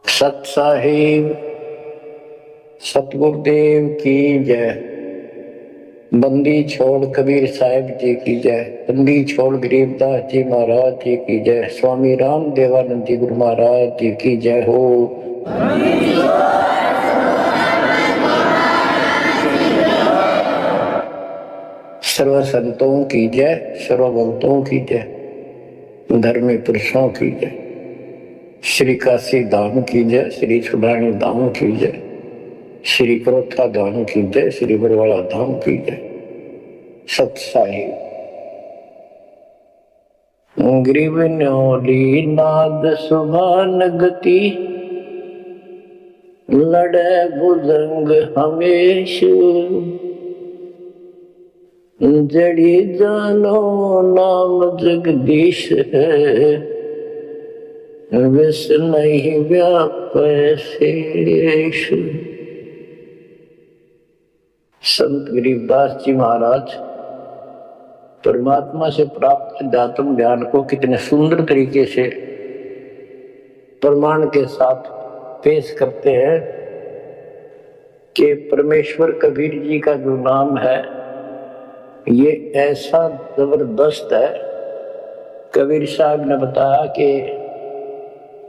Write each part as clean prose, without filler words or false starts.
सत साहिब सतगुरुदेव की जय। बंदी छोड़ कबीर साहिब जी की जय। बंदी छोड़ गरीबदास जी महाराज जी की जय। स्वामी राम देवानंद जी गुरु महाराज जी की जय हो। सर्व संतों की जय, सर्वभक्तों की जय, धर्मी पुरुषों की जय। श्री काशी धाम की जय, श्री छुड़ानी धाम की जय, श्री क्रोथा धाम की जय, श्री बरवाड़ा धाम की जय। सत साहिब ग्रीव न्योली नाद सुभान गति, लड़े भुजंग हमेश, जड़ी जानो नाम जगदीश है, विष नहीं व्यापै शेष। संत गरीबदास जी महाराज परमात्मा से प्राप्त अध्यात्म ज्ञान को कितने सुंदर तरीके से प्रमाण के साथ पेश करते हैं कि परमेश्वर कबीर जी का जो नाम है ये ऐसा जबरदस्त है। कबीर साहब ने बताया कि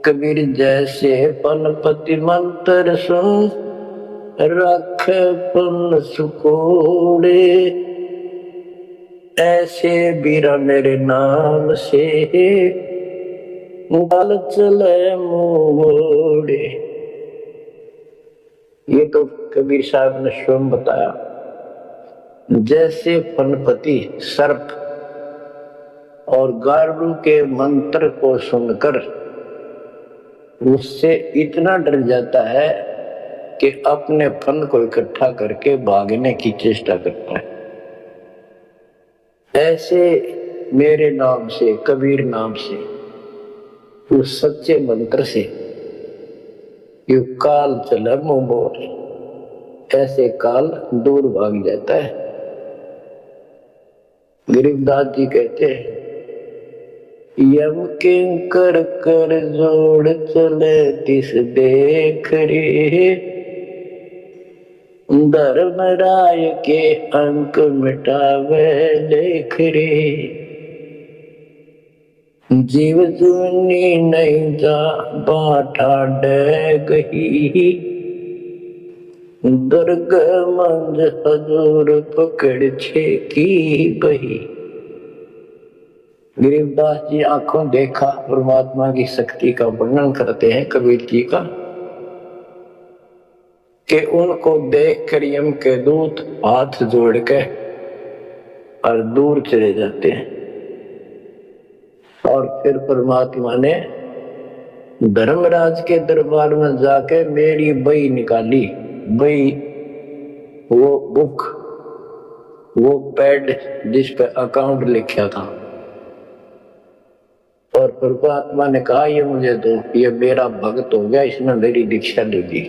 कबीर जैसे पनपति मंत्र सुन, रख पुन सुकोड़े, ऐसे बीरा मेरे नाम से गल चले मोड़े। ये तो कबीर साहब ने स्वयं बताया। जैसे फनपति सर्प और गारुड़ के मंत्र को सुनकर उससे इतना डर जाता है कि अपने फन को इकट्ठा करके भागने की चेष्टा करता है, ऐसे मेरे नाम से, कबीर नाम से, उस सच्चे मंत्र से यू काल चला मुंह मोर, ऐसे काल दूर भाग जाता है। गरीबदास जी कहते हैं यम किंकर कर जोड़ चले तिस देख रे, धर्म राय के अंक मिटावे लेख रे, जीव जुनी नहीं जा बाटा डे गही, दुर्ग मंज हजूर पकड़ छे की बही। गरीबदास जी आंखों देखा परमात्मा की शक्ति का वर्णन करते हैं कबीर जी का कि उनको देख कर यम के दूत हाथ जोड़ के और दूर चले जाते हैं। और फिर परमात्मा ने धर्मराज के दरबार में जाके मेरी बही निकाली। बही वो बुक, वो पैड जिस पे अकाउंट लिखा था, और परमात्मा ने कहा ये मुझे दो, ये मेरा भक्त हो गया, इसने मेरी दीक्षा ले ली।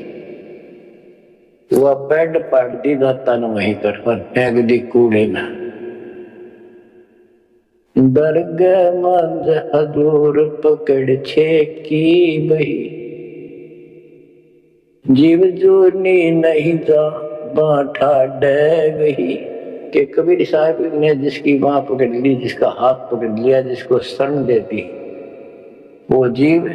वह पैड पाट दी दाता ने वहीं कर फेंक दी कूड़े में। दर्ग मंज हजूर पकड़ छे की बही, जीव जोनी नहीं जा बाठा डे गही। कि कबीर साहब ने जिसकी बाह पकड़ ली, जिसका हाथ पकड़ लिया, जिसको शरण दे दी, वो जीव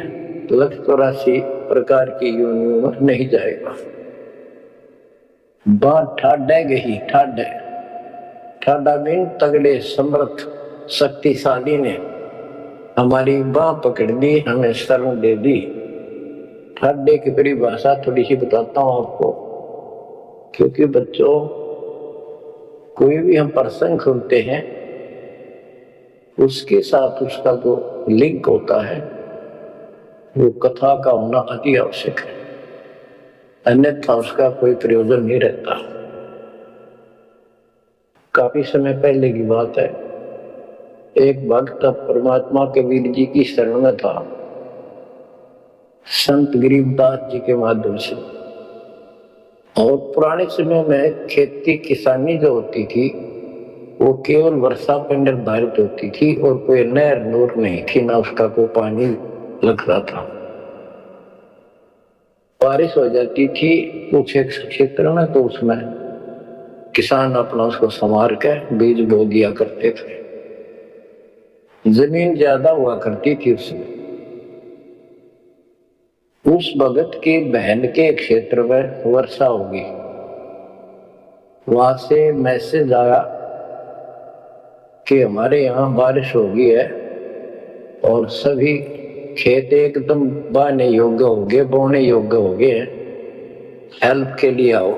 184 प्रकार की योनियों में नहीं जाएगा। बाह ठाडे गही, ठाडे ठाडा मीन तगड़े समर्थ शक्तिशाली ने हमारी बाह पकड़ ली, हमें शरण दे दी। ठाडे की परिभाषा थोड़ी सी बताता हूं आपको, क्योंकि बच्चों कोई भी हम प्रसंग सुनते हैं उसके साथ उसका जो लिंक होता है वो कथा का होना अति आवश्यक है, अन्यथा उसका कोई प्रयोजन नहीं रहता। काफी समय पहले की बात है, एक भक्त परमात्मा कबीर जी की शरण में था संत गरीबदास जी के माध्यम से। और पुराने समय में खेती किसानी जो होती थी वो केवल वर्षा पर निर्धारित होती थी और कोई नहर नूर नहीं थी, ना उसका कोई पानी लगता था। बारिश हो जाती थी कुछ एक क्षेत्र में, तो उसमें किसान अपना उसको संवार के बीज बो दिया करते थे। जमीन ज्यादा हुआ करती थी उसमें। उस भगत की बहन के क्षेत्र में वर्षा होगी, वहां से मैसेज आया कि हमारे यहाँ बारिश हो गई है और सभी खेत एकदम बाने योग्य हो गए, बोने योग्य हो गए, हेल्प के लिए आओ।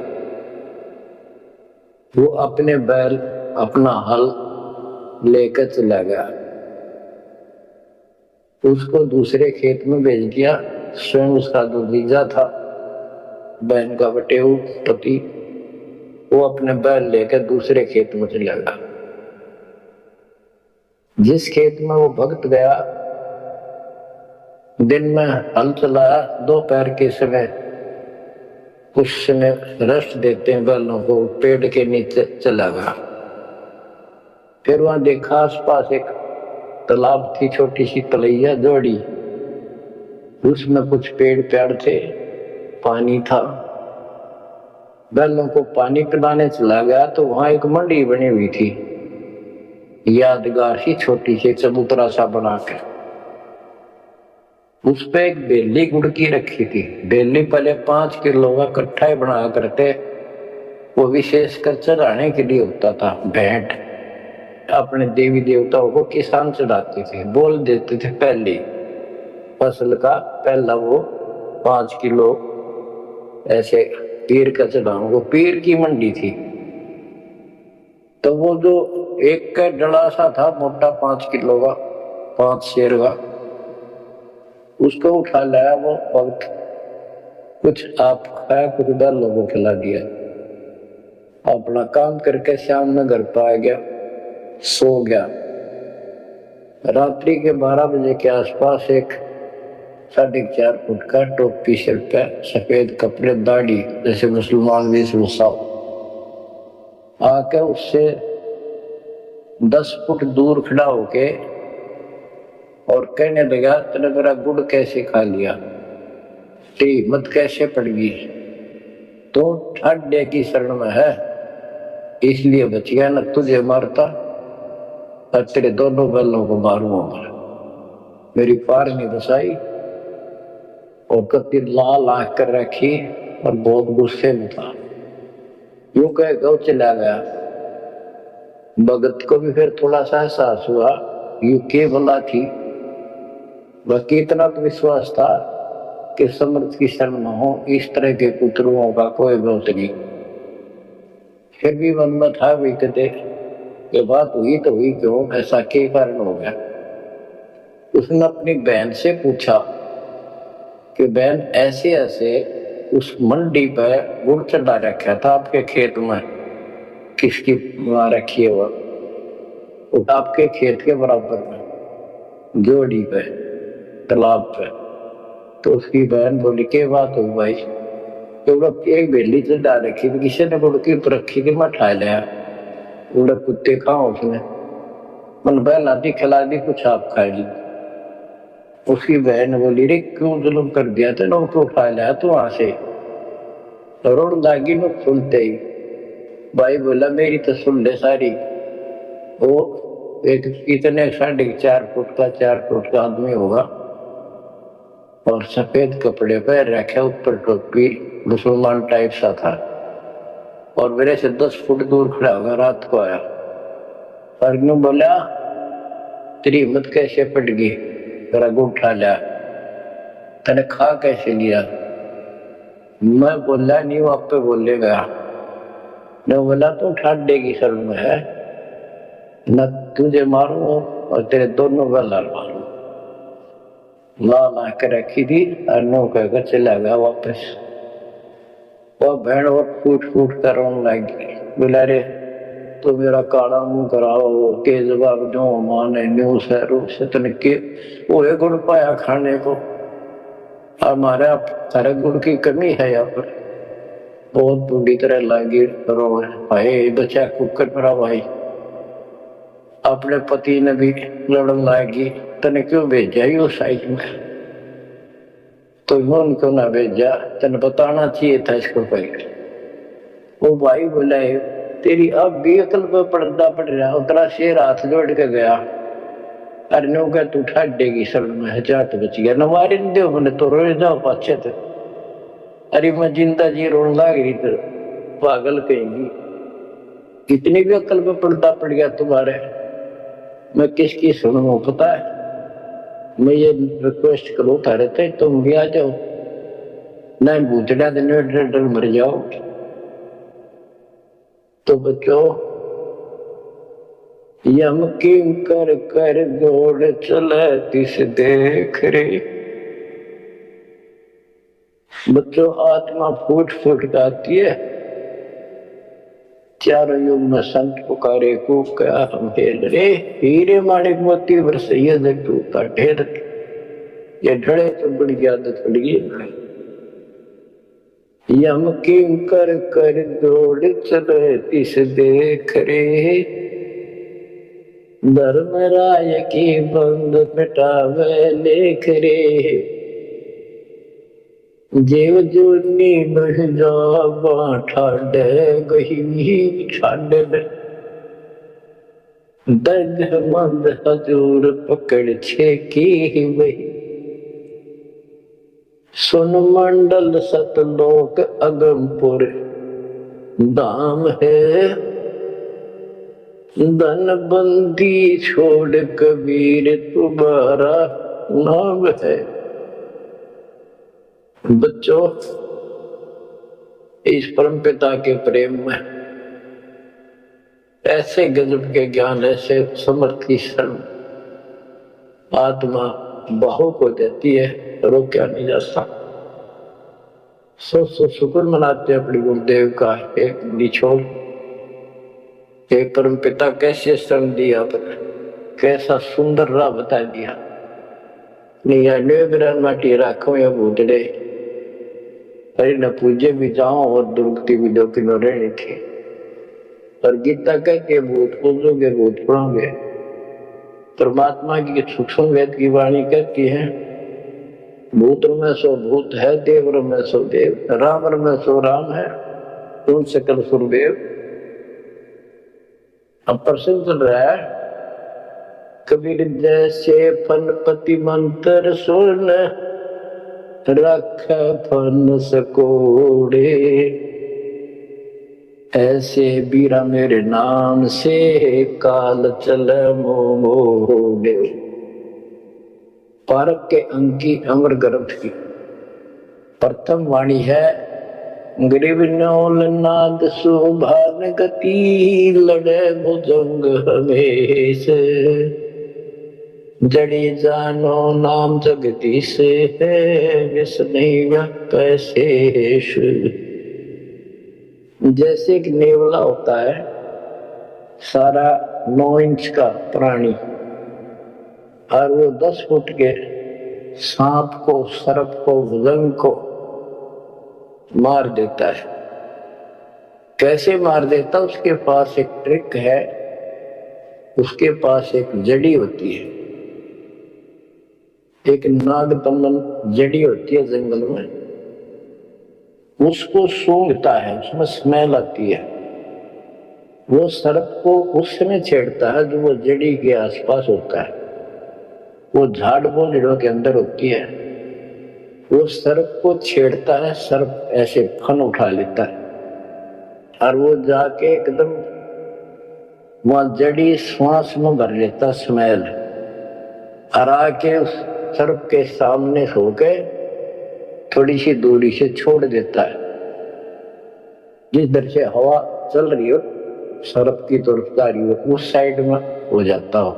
वो अपने बैल अपना हल लेकर चला गया, उसको दूसरे खेत में भेज दिया। स्वयं उसका जो जीजा था, बहन का बटेऊ पति, वो अपने बैल लेकर दूसरे खेत में चला गया। जिस खेत में वो भक्त गया, दिन में हल चलाया, दोपहर के समय कुछ समय रेस्ट देते हैं बैलों को, पेड़ के नीचे चला गया। फिर वहां देखा आसपास एक तालाब थी, छोटी सी तलैया जोड़ी, उसमें कुछ पेड़ पेड़ थे, पानी था। बैलों को पानी पिलाने चला गया तो वहां एक मंडी बनी हुई थी, यादगार सी छोटी सी चबूतरा सा बना के। उस पे एक बेली गुड़ की रखी थी। बेली पहले 5 किलो का कट्ठा ही बना करते, वो विशेषकर चढ़ाने के लिए होता था। भेंट अपने देवी देवताओं को किसान चढ़ाते थे, बोल देते थे पहले फसल का पहला वो 5 किलो ऐसे पीर का चढ़ाऊं। वो पीर की मंडी थी। तो वो जो एक का डला सा था मोटा 5 किलो का, 5 शेर का, उसको उठा लाया वो भक्त, कुछ आप खाया कुछ बैलों को खिला दिया, अपना काम करके शाम में घर पर आ गया, सो गया। रात्रि के 12 बजे के आसपास एक 4.5 फुट का टोपी सिर पे, सफेद कपड़े, दाढ़ी जैसे मुसलमान वेशभूषा, आके उससे 10 फुट दूर खड़ा होके और कहने लगा, तेने मेरा गुड़ कैसे खा लिया, टी मत कैसे पड़ गई, तो ठाड्डे की शरण में है इसलिए बच गया, न तुझे मारता और तेरे दोनों बैलों को मारूंगा। मेरी पार नहीं बसाई और कति लाल आंख कर रखी और बहुत गुस्से में था। यूं कह गौ चला गया। भगत को भी फिर थोड़ा सा एहसास हुआ, यू के बोला थी, बाकी इतना तो विश्वास था कि समर्थ की शरण हो, इस तरह के पुत्रों का कोई बहुत नहीं। फिर भी मन में था भी कहते कि बात हुई तो हुई क्यों, ऐसा क्या कारण हो गया। उसने अपनी बहन से पूछा कि बहन ऐसे ऐसे उस मंडी पर गुड़ चढ़ा रखा था आपके खेत में, किसकी वहां रखी है वो आपके खेत के बराबर में जोड़ी पे तालाब पे। तो उसकी बहन बोली के बात हो भाई, तो एक बेली चढ़ा रखी थी, किसी ने गुड़ की रखी थी, मैं ठा लिया, उड़ा कुत्ते खाओ उसने, मन बहन आती खिला दी, कुछ आप खा ली। उसकी बहन बोली रे क्यों जुल्म कर दिया था, लोग तो उठा लिया तू वहां से, रोड लागी न सुनते ही। भाई बोला मेरी तो सुन ले सारी। वो एक इतने 4.5 फुट का 4 फुट का आदमी होगा और सफेद कपड़े पर रखे, ऊपर टोपी, मुसलमान टाइप सा था, और मेरे से 10 फुट दूर खड़ा होगा। रात को आया और बोला तेरी हिम्मत कैसे पट गई, तेरा गुड़ उठा लिया, तने खा कैसे लिया। मैं बोला नहीं, वो आप पे बोलेगा। मैं बोला तू ठाड्डे की शरण में है, न तुझे मारूं और तेरे दोनों गला मारूं। ला के रखी थी और नो कहकर चला गया वापस। वो बहन और फूट फूट कर रोने लगी, बोला रे तो मेरा काला मुंह कराओ के जवाब दो, माने न्यू शहरों से तन के वो गुड़ पाया खाने को, हमारे सारे गुड़ की कमी है यहाँ पर। बहुत बुरी तरह लगी रो भाई, बच्चा कुकर मेरा भाई। अपने पति ने भी लड़न लागी, तने क्यों भेजा ही उस साइड में। तो उनको ना भेजा, तेन बताना चाहिए था इसको पहले। वो भाई बोला तेरी अब भी अकल पर पर्दा पड़ रहा। उतरा शेर हाथ जोड़ के गया, अरे नो क्या तू ठाडेगी सर में हजात बच गया नवारे दो बोले तो रोए जाओ पाछे थे। अरे मैं जिंदा जी रोन लाग रही तो पागल कहेंगी, कितनी भी अकल पे पर्दा पड़ गया तुम्हारे, मैं किसकी सुनूं पता है। मैं ये रिक्वेस्ट करूं थारे थे तुम भी आ जाओ, नहीं भूतड़ा दिन डर मर जाओ। तो बच्चों यम किं कर कर दौड़ चले तिस देख रे। बच्चों आत्मा फूट फूट गाती है, चारों युग में संत पुकारे को क्या हम हेल रे। हीरे माणिक मोती बरसैया जट्टू का ढेर, ये ढड़े तो बड़ी आदत पड़ गई। यम किं कर कर दौड़ चले तिस देख रे, धर्म राय की बंद मिटावे लेख रे। जेव जूनी बह जा ठाडे गही छाडे, दर्द मंद हजूर पकड़ छे की वही। सुन मंडल सतलोक अगमपुर धाम है, धन बंदी छोड़ कबीर तुम्हारा नाम है। बच्चों इस परम पिता के प्रेम में ऐसे गजब के ज्ञान, ऐसे समर्थी शरण आत्मा बहु को देती है, रोका नहीं जा सकता। सो शुक्र मनाते अपने गुरुदेव का, एक निछोड़ एक परम पिता कैसे शरण दिया, कैसा सुंदर राह बता दिया। नहीं माटी राखो या भूतड़े, अरे न पूजे भी जाओ और दुर्गति भी दो किलो रहनी थी। पर गीता कहती है भूत पूजोगे भूत पढ़ोगे। परमात्मा की सूक्ष्म वेद की वाणी कहती है भूत में सो भूत है, देव में सो देव, राम में सो राम है, तुम सकल सुरदेव। अब प्रश्न चल रहा है, कबीर जैसे फनपति मंत्र सुन रख फन सकोड़े, ऐसे बीरा मेरे नाम से काल चल मोड़े। पारक के अंकी अमर ग्रंथ की प्रथम वाणी है, गरीब नौल नाद सुभान गति, लड़े भुजंग हमेश, जड़ी जानो नाम जगदीश है, विस नहीं कैशेष। जैसे एक नेवला होता है, सारा 9 इंच का प्राणी, और वो 10 फुट के सांप को, सर्प को, भुजंग को मार देता है। कैसे मार देता? उसके पास एक ट्रिक है, उसके पास एक जड़ी होती है, एक नागदमन जड़ी होती है जंगल में, उसको सूंघता है, उसमें स्मेल आती है। वो सर्प को उस समय छेड़ता है जो वो जड़ी के आसपास होता है, वो झाड़ बोझड़ों के अंदर होती है। वो सर्प को छेड़ता है, सर्प ऐसे फन उठा लेता है और वो जाके एकदम वहां जड़ी श्वास में भर लेता स्मेल, और आके उस सर्प के सामने सो के थोड़ी सी दूरी से छोड़ देता है। जिस दर से हवा चल रही हो सर्प की तरफ जा रही हो, उस साइड में हो जाता हो।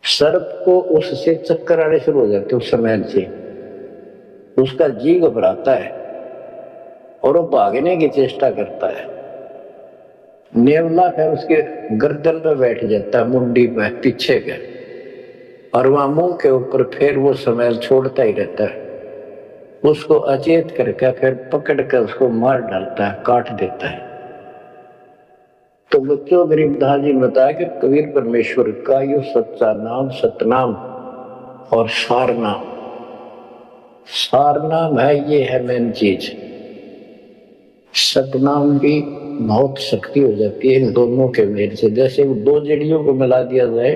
सर्प को उससे चक्कर आने शुरू हो जाते उस समय से, उसका जी घबराता है और वो भागने की चेष्टा करता है। नेवला फिर उसके गर्दन पे बैठ जाता है, मुंडी पे पीछे के, और वहां मुंह के ऊपर फिर वो स्मेल छोड़ता ही रहता है। उसको अचेत करके फिर पकड़ कर उसको मार डालता है, काट देता है। तो बच्चों गरीबदास जी ने बताया कि कबीर परमेश्वर का यो सच्चा नाम, सतनाम और सार नाम, सारनाम है, ये है मेन चीज। सतनाम की बहुत शक्ति हो जाती है इन दोनों के मेल से। जैसे दो जड़ियों को मिला दिया जाए,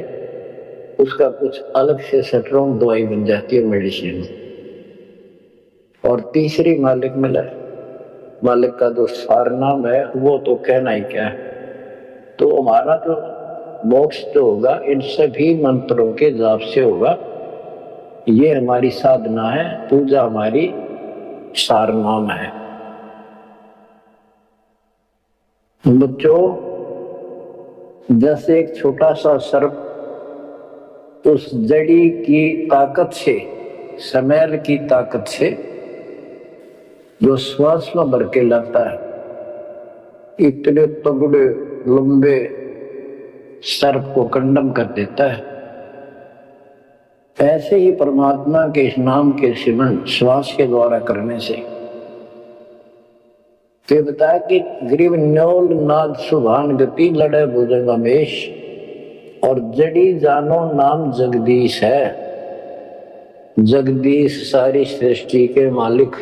उसका कुछ अलग से स्ट्रॉन्ग दवाई बन जाती है, मेडिसिन। और तीसरी मालिक मिला, मालिक का जो सारनाम है वो तो कहना ही क्या है। तो हमारा जो मोक्ष जो होगा इन सभी मंत्रों के जाप से होगा। ये हमारी साधना है, पूजा हमारी सारनाम है। बच्चों, जैसे एक छोटा सा सर्प उस जड़ी की ताकत से, स्मेल की ताकत से जो श्वास में भर के लाता है, इतने तगड़े लंबे सर्प को कंडम कर देता है, ऐसे ही परमात्मा के इस नाम के सिमरन श्वास के द्वारा करने से। तो बताया कि ग्रीव न्योल नाद सुभान गति लड़े भुजंग हमेश, और जड़ी जानो नाम जगदीश है। जगदीश सारी सृष्टि के मालिक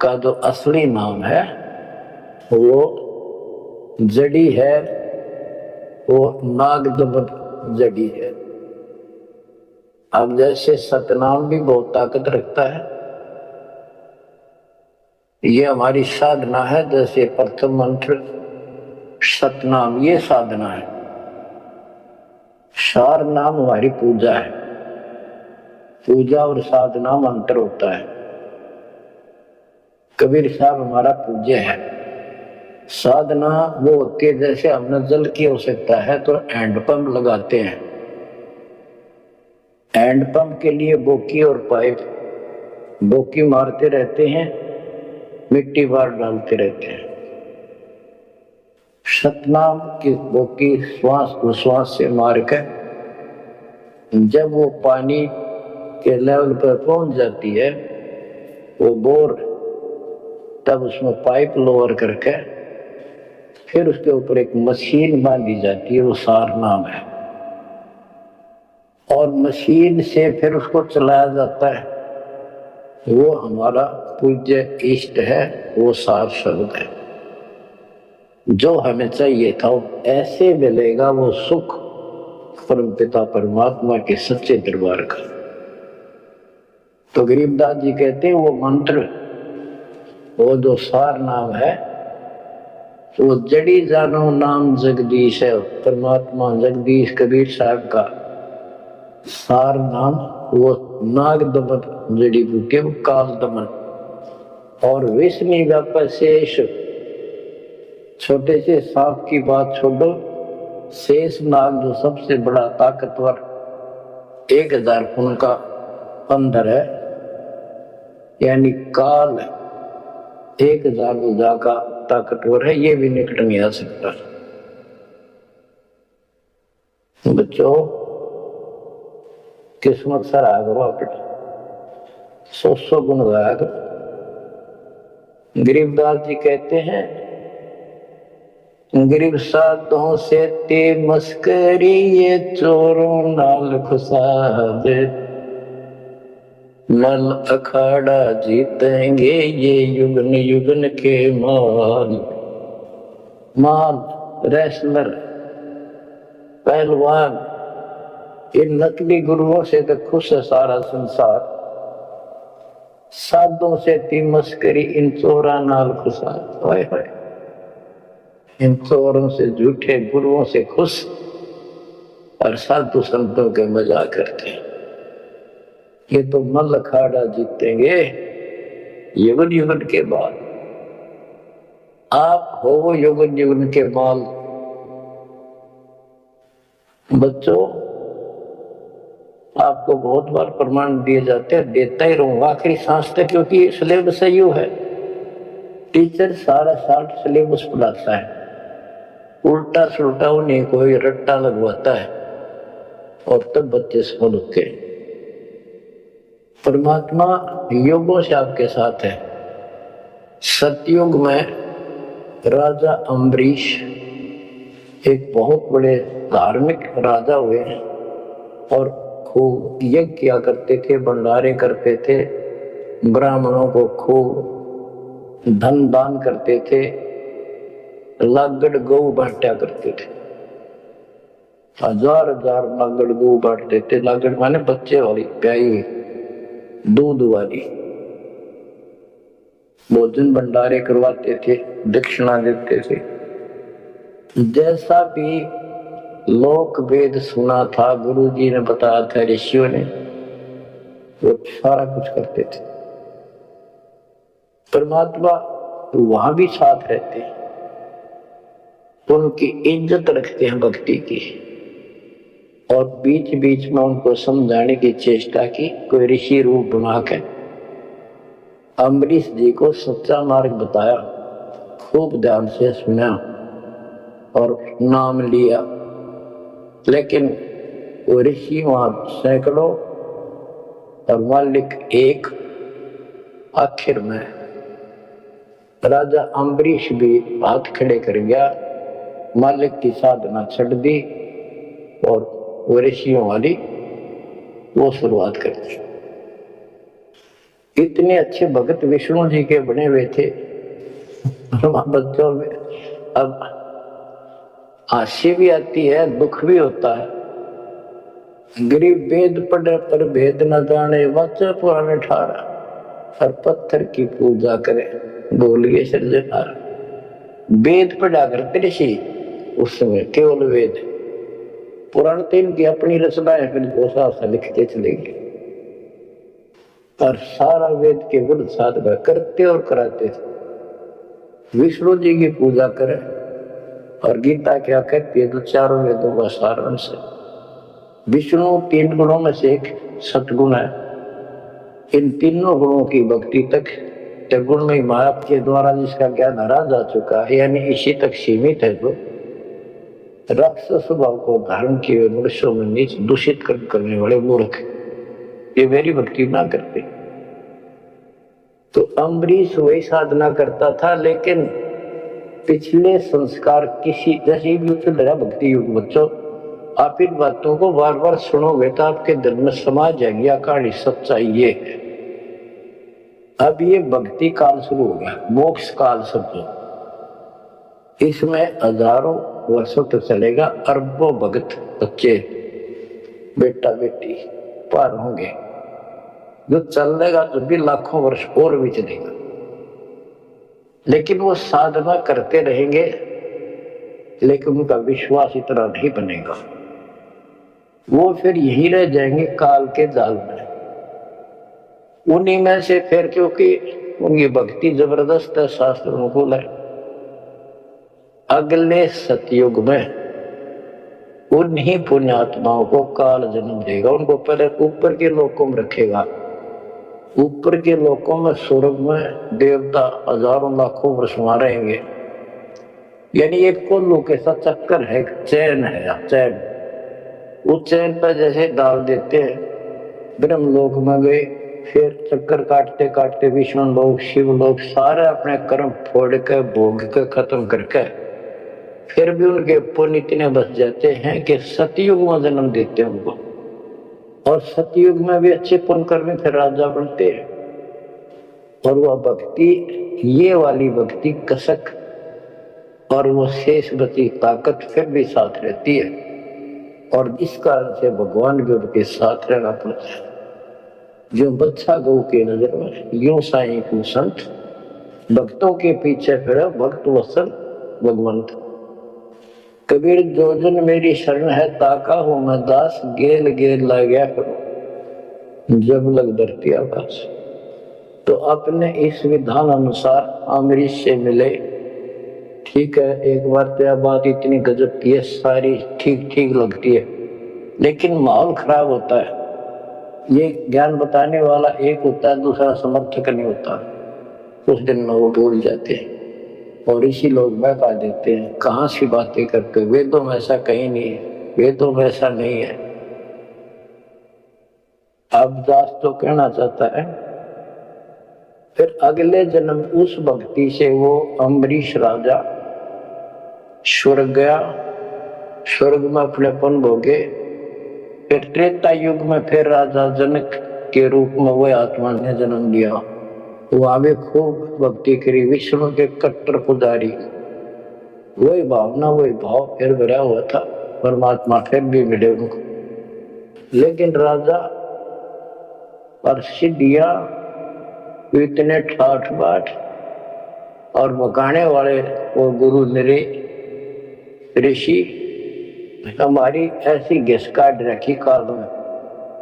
का जो असली नाम है वो जड़ी है, वो नागदमन जड़ी है। अब जैसे सतनाम भी बहुत ताकत रखता है, ये हमारी साधना है। जैसे प्रथम मंत्र सतनाम, ये साधना है। सार नाम हमारी पूजा है। पूजा और साधना मंत्र होता है। कबीर साहब हमारा पूज्य है। साधना वो होती है, जैसे हमने जल की आवश्यकता है तो हैंडपंप लगाते हैं। हैंडपंप के लिए बोकी और पाइप, बोकी मारते रहते हैं, मिट्टी बाहर डालते रहते हैं। सतनाम की बोकी श्वास उश्वास से मार कर जब वो पानी के लेवल पर पहुंच जाती है, वो बोर, तब उसमें पाइप लोअर करके फिर उसके ऊपर एक मशीन बांधी जाती है, वो सारनाम है। और मशीन से फिर उसको चलाया जाता है, वो हमारा पूज्य इष्ट है, वो सार शब्द है। जो हमें चाहिए था वो ऐसे मिलेगा, वो सुख परम पिता परमात्मा के सच्चे दरबार का। तो गरीबदास जी कहते हैं वो मंत्र, वो जो सार नाम है, वो जड़ी जानो नाम जगदीश है। परमात्मा जगदीश कबीर साहब का सार नाम वो नाग दमन जड़ी बूटी, वो काल दमन। और विष्णु व्याप शेष, छोटे से सांप की बात छोड़ो, शेष नाग जो सबसे बड़ा ताकतवर 1000 फुट का अंदर है, यानी काल 1000 भुजा का ताकतवर है, ये भी निकट नहीं आ सकता। बच्चों, किस्मत सर आ करो अपने 100 गुण गाया करो। गरीबदास जी कहते हैं, गरीब साधों से ते मस्करी, ये चोरों नाल खुसाबे, मल अखाड़ा जीतेंगे ये युगन युगन के माल। माल, रेसलर, पहलवान, इन नकली गुरुओं से तो खुश है सारा संसार। साधों से ती मस्करी, इन चोरा नाल खुशा। हाय हाय, इन चोरों से, झूठे गुरुओं से खुश और साधु संतों के मजाक करते हैं। ये तो मल अखाड़ा जीतेंगे युगन युगन के बाद। आप हो युगन युगन के माल। बच्चों, आपको बहुत बार प्रमाण दिए जाते हैं, देता ही रहूंगा आखिरी सांस तक, क्योंकि सिलेबस यू है। टीचर सारा साल सिलेबस पढ़ाता है, उल्टा सुल्टा उन्हें कोई रट्टा लगवाता है और तब बच्चे सफल होते हैं। परमात्मा योगों से आपके साथ है। सतयुग में राजा अम्बरीश एक बहुत बड़े धार्मिक राजा हुए और खूब यज्ञ किया करते थे, भंडारे करते थे, ब्राह्मणों को खूब धन दान करते थे, लागड़ गौ बांटा करते थे, हजार हजार लागड़ गौ बांटते थे। लागड़ माने बच्चे वाली, प्याई हुई, दूध वाली। भोजन भंडारे करवाते थे, दक्षिणा देते थे। जैसा भी लोक वेद सुना था, गुरु जी ने बताया था, ऋषियों ने, वो सारा कुछ करते थे। परमात्मा वहां भी साथ रहते हैं, उनकी इज्जत रखते हैं भक्ति की, और बीच बीच में उनको समझाने की चेष्टा की। कोई ऋषि रूप बनाकर अम्बरीश जी को सच्चा मार्ग बताया, खूब ध्यान से सुना और नाम लिया। लेकिन वो ऋषि वहां सैकड़ों और मालिक एक। आखिर में राजा अम्बरीश भी हाथ खड़े कर गया, मालिक की साधना छड़ दी और वो ऋषियों वाली वो शुरुआत कर दी। इतने अच्छे भगत विष्णु जी के बने हुए थे बच्चों में। अब हंसी भी आती है, दुख भी होता है। गरीब वेद पढ़े पर भेद न जाने, बच्चे पुराने ठारा, और पत्थर की पूजा करे, बोल गए सर्जनहार। वेद पढ़ा करते ऋषि उस समय, केवल वेद। पुराण तीन की अपनी रचनाएं फिर गोसा लिखते चलेंगे, और सारा वेद के विरुद्ध साधना करते और कराते थे। विष्णु जी की पूजा करें, और गीता क्या कहती है, तो चारों वेदों का सारांश है। विष्णु तीन गुणों में से एक सतगुण है। इन तीनों गुणों की भक्ति तक गुण में माया के द्वारा जिसका ज्ञान हरा जा चुका है, यानी इसी तक सीमित है, जो राक्षस स्वभाव को धारण किए मनुष्यों में नीच दूषित करने वाले मूर्ख, ये मेरी भक्ति ना करते। तो अम्बरीश वही साधना करता था, लेकिन पिछले संस्कार किसी जैसे भी चल रहा भक्ति युग। बच्चों, आप इन बातों को बार बार सुनोगे तो आपके दिल में समा जाएगी कहानी। सच्चाई ये है, अब ये भक्ति काल शुरू हो गया, मोक्ष काल समझो। इसमें हजारों वर्षों तक चलेगा, अरबों भगत बच्चे बेटा बेटी पार होंगे। जो चलेगा तो भी लाखों वर्ष और भी चलेगा, लेकिन वो साधना करते रहेंगे, लेकिन उनका विश्वास इतना नहीं बनेगा। वो फिर यही रह जाएंगे काल के जाल में। उन्हीं में से फिर, क्योंकि उनकी भक्ति जबरदस्त है, शास्त्र अनुकूल है, अगले सतयुग में उन्हीं पुण्यात्माओं को काल जन्म देगा। उनको पहले ऊपर के लोकों में रखेगा। ऊपर के लोकों में, स्वर्ग में देवता हजारों लाखों वर्ष वहां रहेंगे। यानी एक कोल्लू के साथ चक्कर है, चैन है, चैन। उस चैन पर जैसे डाल देते हैं, ब्रह्मलोक में गए, फिर चक्कर काटते काटते विष्णु लोक, शिव लोक, सारे अपने कर्म फोड़ के भोग के खत्म करके फिर भी उनके पुण्य इतने बच जाते हैं कि सतयुग में जन्म देते हैं उनको। और सतयुग में भी अच्छे पुण्य कर्मी फिर राजा बनते हैं। और वह भक्ति, ये वाली भक्ति कसक और वो शेष बची ताकत फिर भी साथ रहती है, और इस कारण से भगवान भी उनके साथ रहना पड़ता है। जो बच्चा गौ के नजर में, यूं साईं को संत, भक्तों के पीछे फिर भक्त वत्सल भगवंत। कबीर जो जन मेरी शरण है, ताका हूं मैं दास, गेल गेल ला गया करो जब लग धरती आकाश। तो अपने इस विधान अनुसार अम्बरीश से मिले। ठीक है, एक बार तो यह बात इतनी गजब की है, सारी ठीक ठीक लगती है, लेकिन माहौल खराब होता है। ये ज्ञान बताने वाला एक होता है, दूसरा समर्थक नहीं होता। कुछ दिन में वो भूल जाते हैं और इसी लोग बहका देते हैं, कहाँ सी बातें करते, वेदों में ऐसा कहीं नहीं है, वेदों में ऐसा नहीं है। अब दास तो कहना चाहता है, फिर अगले जन्म उस भक्ति से वो अम्बरीश राजा स्वर्ग गया, स्वर्ग में अपनेपन भोगे। फिर त्रेता युग में फिर राजा जनक के रूप में वह आत्मा ने जन्म लिया। वो आगे खूब भक्ति करी, विष्णु के कट्टर पुजारी, वही भावना वही भाव फिर भरा हुआ था। परमात्मा फिर भी मिले उनको। लेकिन राजा और सिद्धिया इतने ठाठ बाट और मकाने वाले वो गुरु मेरे ऋषि हमारी ऐसी घिस काट रखी काल में,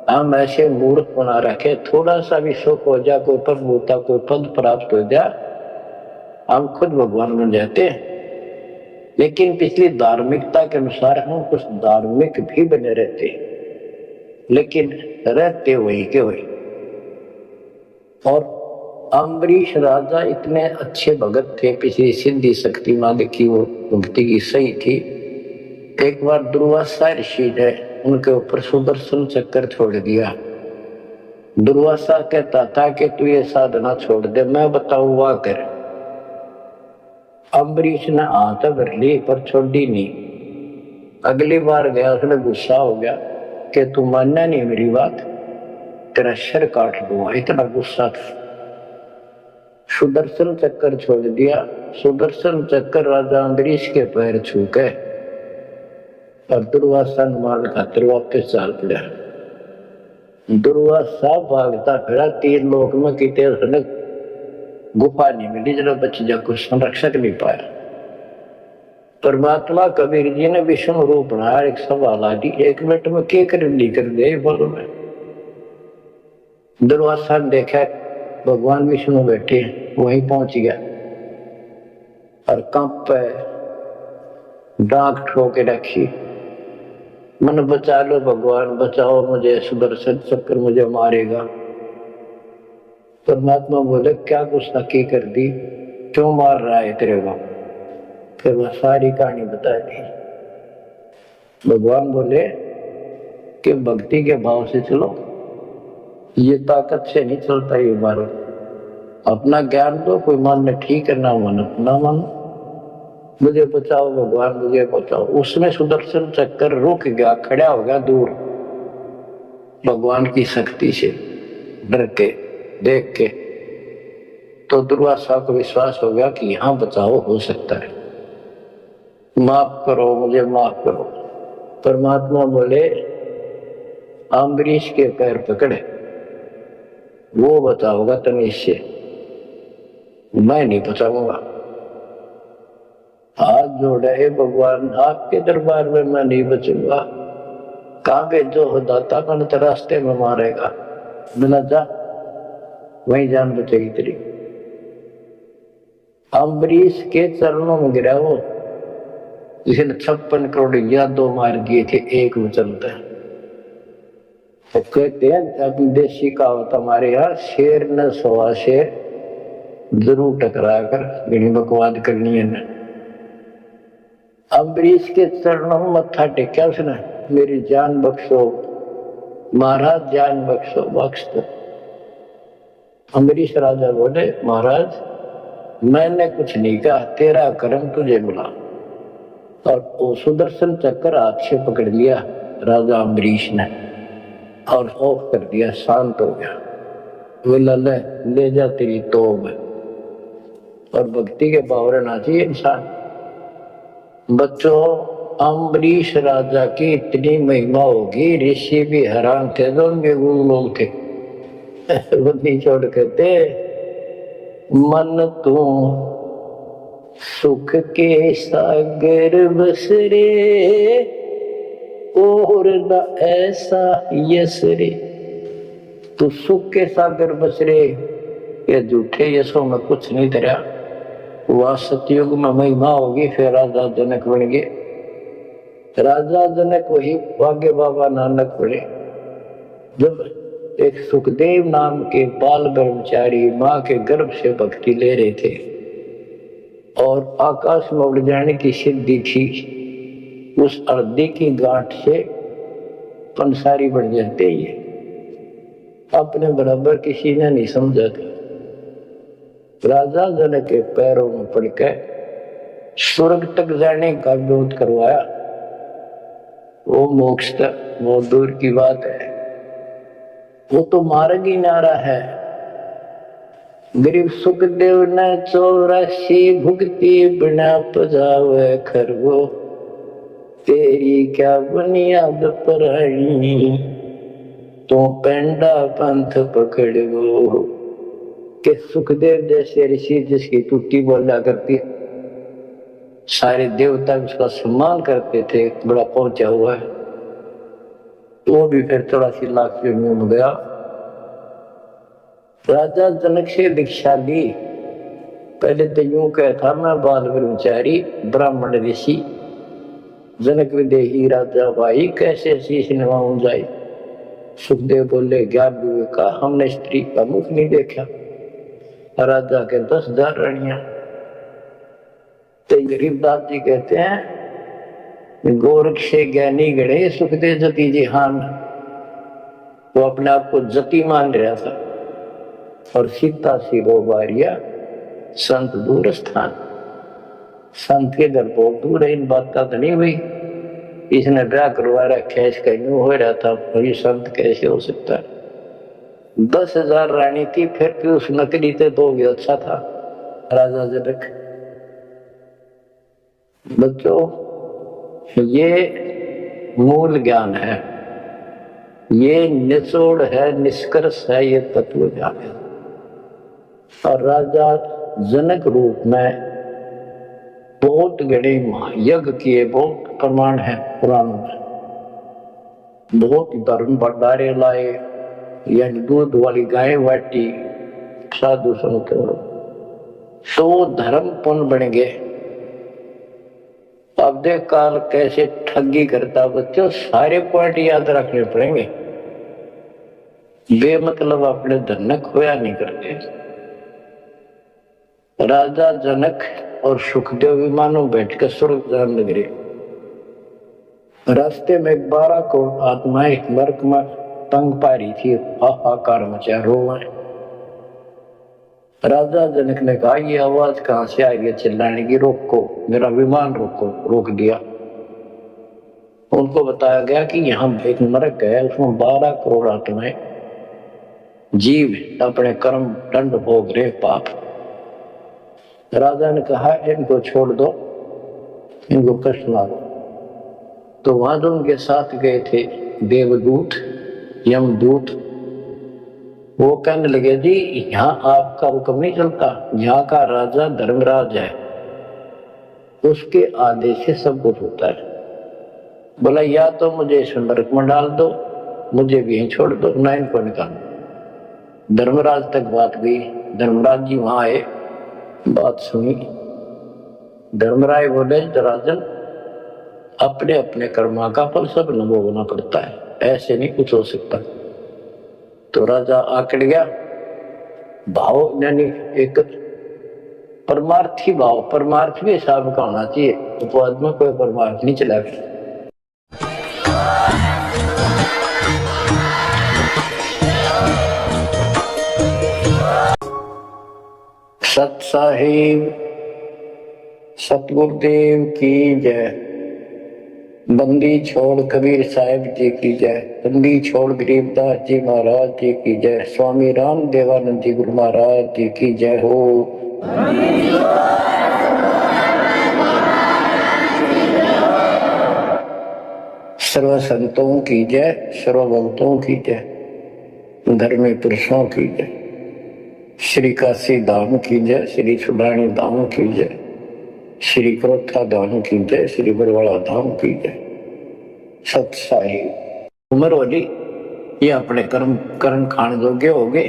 हम ऐसे मूर्ख बना रखे, थोड़ा सा भी सुख हो जाए, कोई पद होता, कोई पद प्राप्त हो जाए, हम खुद भगवान बन जाते हैं। लेकिन पिछली धार्मिकता के अनुसार हम कुछ धार्मिक भी बने रहते, लेकिन रहते वही के वही। और अम्बरीश राजा इतने अच्छे भगत थे, पिछली सिद्धि शक्ति मांग की वो भक्ति की सही थी। एक बार दुर्वासा ऋषि ने उनके ऊपर सुदर्शन चक्कर छोड़ दिया। दुर्वासा कहता था कि तू ये साधना छोड़ दे, मैं बताऊं वाह कर। अम्बरीश ने हाथ भर ली पर छोड़ी नहीं। अगली बार गया, उसने गुस्सा हो गया कि तू मानना नहीं मेरी बात, तेरा सिर काट दूंगा, इतना गुस्सा था। सुदर्शन चक्कर छोड़ दिया। सुदर्शन चक्कर राजा अम्बरीश के पैर छू के और दुर्वासा माल खातर वापस चाल पड़ा। दुर्वासा भागता फिरा 3 लोक में, कितने उसने गुफा नहीं मिली जरा बच जा, कुछ संरक्षक नहीं पाया। परमात्मा कबीर जी ने विष्णु रूप बनाया, एक सवाल आ दी, 1 मिनट में क्या कर ली कर दे बोलो में। दुर्वासा ने देखा भगवान विष्णु बैठे, वहीं पहुंच गया और कंप पे डांक ठोके रखी, मन बचा लो भगवान, बचाओ मुझे, सुदर्शन चक्कर मुझे मारेगा। परमात्मा बोले क्या गुस्ताखी कर दी, क्यों मार रहा है तेरे को। फिर वह सारी कहानी बता दी। भगवान बोले कि भक्ति के भाव से चलो, ये ताकत से नहीं चलता ये मारो। अपना ज्ञान दो, कोई मानने ठीक है ना मानो ना मानो, मुझे बचाओ भगवान, मुझे बचाओ। उसमें सुदर्शन चक्कर रुक गया, खड़ा हो गया दूर, भगवान की शक्ति से डर के देख के। तो दुर्वासा को विश्वास हो गया कि यहां बचाव हो सकता है, माफ करो मुझे, माफ करो। परमात्मा बोले अम्बरीश के पैर पकड़े, वो बचाओगा तमीज से, मैं नहीं बचाऊंगा। हाथ जोड़े, हे भगवान आपके दरबार में मैं नहीं बचूंगा, कहां भेजो हो दाता, मैंने तो रास्ते में मारेगा, बिना जा वहीं जान बचेगी तेरी। अम्बरीश के चरणों में गिरा वो, जिसने 56 करोड़ यादों मार दिए थे, एक में चलता है। तो कहते हैं अपनी देशी कहावत हमारे यहाँ, शेर न सवा शेर जरूर टकरा कर घनी बकवाद करनी है ना। अम्बरीश के चरणों में मत्था टेका उसने, मेरी जान बख्शो महाराज, जान बख्शो, बख्श दो। अम्बरीश राजा बोले महाराज मैंने कुछ नहीं कहा, तेरा कर्म तुझे मिला। और वो सुदर्शन चक्कर हाथ से पकड़ लिया राजा अम्बरीश ने और ऑफ कर दिया, शांत हो गया। बोला ले जा तेरी तोब। और भक्ति के भाव रहना चाहिए इंसान। बच्चों अम्बरीश राजा की इतनी महिमा होगी, ऋषि भी हैरान थे, जो उनके गुरु लोग थे। बुद्धि छोड़ कहते मन तू सुख के सागर बसरे, और न ऐसा यश रे। तू सुख के सागर बसरे, ये झूठे यशों में कुछ नहीं धरा। वह सतयुग में महिमा होगी, फिर राजा जनक बन गए। राजा जनक वही भाग्य बाबा नानक बने। जब एक सुखदेव नाम के बाल ब्रह्मचारी माँ के गर्भ से भक्ति ले रहे थे और आकाश में उड़ जाने की सिद्धि थी, उस अर्धी की गांठ से पंसारी बढ़ जाते ही अपने बराबर किसी ने नहीं समझा था। राजा जनक के पैरों में पड़कर स्वर्ग तक जाने का विरोध करवाया, वो मोक्ष तक वो दूर की बात है। वो तो मार्ग ही नारा है। गरीब सुखदेव ने 84 भुगती बिना पजावे खरगो, तेरी क्या बुनियाद पर आई, तो पेंडा पंथ पकड़ गो। के सुखदेव जैसे ऋषि जिसकी टूटी बोला करती, सारे देवता उसका सम्मान करते थे, बड़ा पहुंचा हुआ है, तो भी फिर 84 लाख योनियों में गया। राजा जनक से दीक्षा ली। पहले तो यूं कहता, मैं बाल ब्रह्मचारी ब्राह्मण ऋषि, जनक विदेही राजा भाई, कैसे शीश नवाऊं जाई। सुखदेव बोले, ज्ञान विवेका, हमने स्त्री का मुख नहीं देखा। राजा के 10,000 रानियां। तो गरीबदास जी कहते हैं, गोरख से ज्ञानी गणे सुखदेव जति जिहान। वो अपने आप को जति मान रहा था, और सीता सी वो बारिया संत दूर स्थान। संत के घर बहुत दूर है, इन बात तो नहीं हुई। इसने ब्याह करवा रखा है, इसका यूं हो रहा था, ये संत कैसे हो सकता है। 10,000 रानी थी, फिर भी उस नकली से तो भी अच्छा था राजा जनक। बच्चों, ये मूल ज्ञान है, ये निचोड़ है, निष्कर्ष है, ये तत्व ज्ञान है। और राजा जनक रूप में बहुत गणे यज्ञ किए, बहुत प्रमाण है पुराणों में। बहुत धर्म भंडारे लाए, यानी दूध वाली गाय बाटी साधु संत, तो धर्म पुण्य बन गए। अब देख काल कैसे ठगी करता। बच्चों, सारे पॉइंट याद रखने पड़ेंगे, बेमतलब अपने धन खोया नहीं करते। राजा जनक और सुखदेव विमानों बैठकर स्वर्ग जाने लगे। रास्ते में 12 करोड़ आत्माएं नरक में तंग पा रही थी, हाहाकार मचा, रोवे। राजा जनक ने कहा, ये आवाज कहां से आ रही है चिल्लाने की, रोको, मेरा विमान रोको। रोक दिया। उनको बताया गया कि यहाँ एक नरक है, उसमें 12 करोड़ आत्माएं जीव अपने कर्म दंड भोग रहे, पाप। राजा ने कहा, इनको छोड़ दो, इनको कष्ट ना दो। तो वहां जो उनके साथ गए थे देवदूत, यमदूत, वो कहने लगे, जी यहाँ आपका हुक्म नहीं चलता, यहाँ का राजा धर्मराज है, उसके आदेश से सब कुछ होता है। बोला, या तो मुझे इस नरक में डाल दो, मुझे भी यहीं छोड़ दो, ना इनको निकालो। धर्मराज तक बात गई। धर्मराज जी वहां आए, बात सुनी। धर्मराय बोले, राजन, अपने अपने कर्मा का फल सब न भोगना पड़ता है, ऐसे नहीं कुछ हो सकता। तो राजा आकड़ गया। भाव यानी एक परमार्थी भाव, परमार्थ भी हिसाब का होना चाहिए, उपवाद में कोई परमार्थ नहीं चला। सत साहिब सतगुरुदेव की जय। बंदी छोड़ कबीर साहिब जी की जय। बंदी छोड़ गरीबदास जी महाराज जी की जय। स्वामी राम देवानंद जी गुरु महाराज जी की जय हो। सर्व संतों की जय, सर्वभक्तों की जय, धर्मी पुरुषों की जय, श्री काशी धाम की जय, श्री सुडानी धाम की जय, श्री क्रोथा धाम की जय, श्री बरवाड़ा धाम की जय। सत साहिब उम्र वाली ये अपने कर्म खान जोगे हो गए,